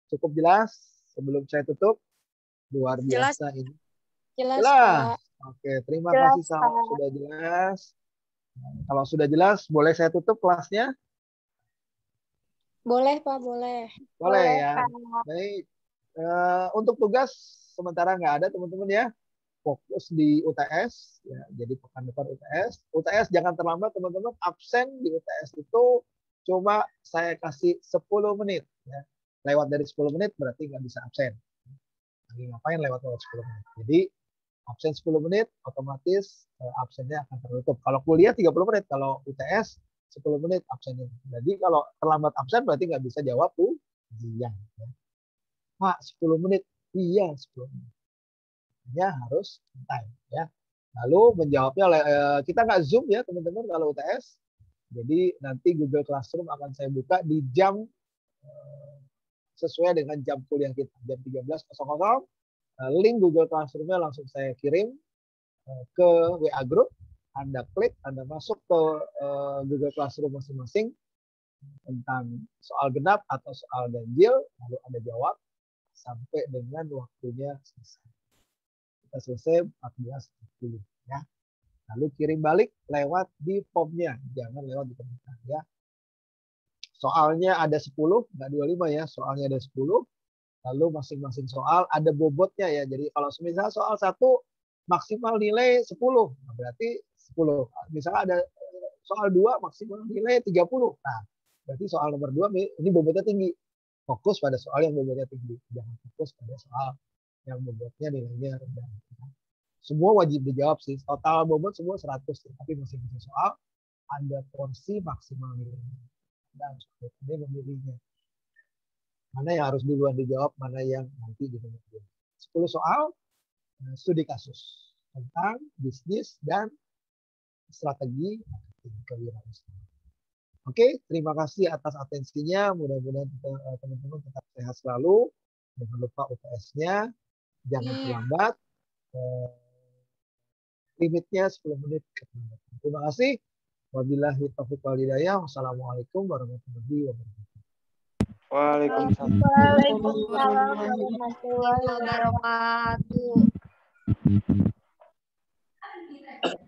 Cukup jelas sebelum saya tutup? Luar biasa ini. Jelas, Pak. Oke, terima kasih sudah jelas. Kalau sudah jelas, boleh saya tutup kelasnya? Boleh, Pak, boleh. Boleh ya. Baik. Untuk tugas sementara nggak ada teman-teman ya. Fokus di UTS ya. Jadi pekan depan UTS. UTS jangan terlambat teman-teman. Absen di UTS itu cuma saya kasih 10 menit ya. Lewat dari 10 menit berarti nggak bisa absen. Lagi ngapain lewat 10 menit. Jadi absen 10 menit otomatis absennya akan tertutup. Kalau kuliah 30 menit, kalau UTS 10 menit absennya. Jadi kalau terlambat absen berarti nggak bisa jawab ujian. Ya. Pak, 10 menit. Iya, 10 menit. Ya harus time ya. Lalu menjawabnya kita nggak Zoom ya teman-teman kalau UTS. Jadi nanti Google Classroom akan saya buka di jam sesuai dengan jam kuliah kita, jam 13.00. Link Google Classroom-nya langsung saya kirim ke WA Group. Anda klik, Anda masuk ke Google Classroom masing-masing tentang soal genap atau soal ganjil, lalu Anda jawab sampai dengan waktunya selesai. Kita selesai 14.30 ya. Lalu kirim balik lewat di formnya, jangan lewat di komentar ya. soalnya ada 10, nggak 25 ya, soalnya ada 10, lalu masing-masing soal ada bobotnya ya. Jadi kalau misalnya soal 1 maksimal nilai 10, nah berarti 10. Misalnya ada soal 2 maksimal nilai 30. Nah, berarti soal nomor 2 ini bobotnya tinggi. Fokus pada soal yang bobotnya tinggi. Jangan fokus pada soal yang bobotnya nilainya rendah. Semua wajib dijawab sih. Total bobot semua 100, tapi masing-masing soal ada porsi maksimal nilainya. Dan ini memilihnya. Mana yang harus duluan dijawab, mana yang nanti dijawab. 10 soal studi kasus tentang bisnis dan strategi kewirausahaan. Oke, terima kasih atas atensinya. Mudah-mudahan teman-teman tetap sehat selalu. Jangan lupa UTS-nya. Jangan terlambat. Limitnya 10 menit. Terima kasih. Wabillahi taufiq wal hidayah. Wassalamualaikum warahmatullahi wabarakatuh. Waalaikumsalam. Waalaikumsalam warahmatullahi wabarakatuh.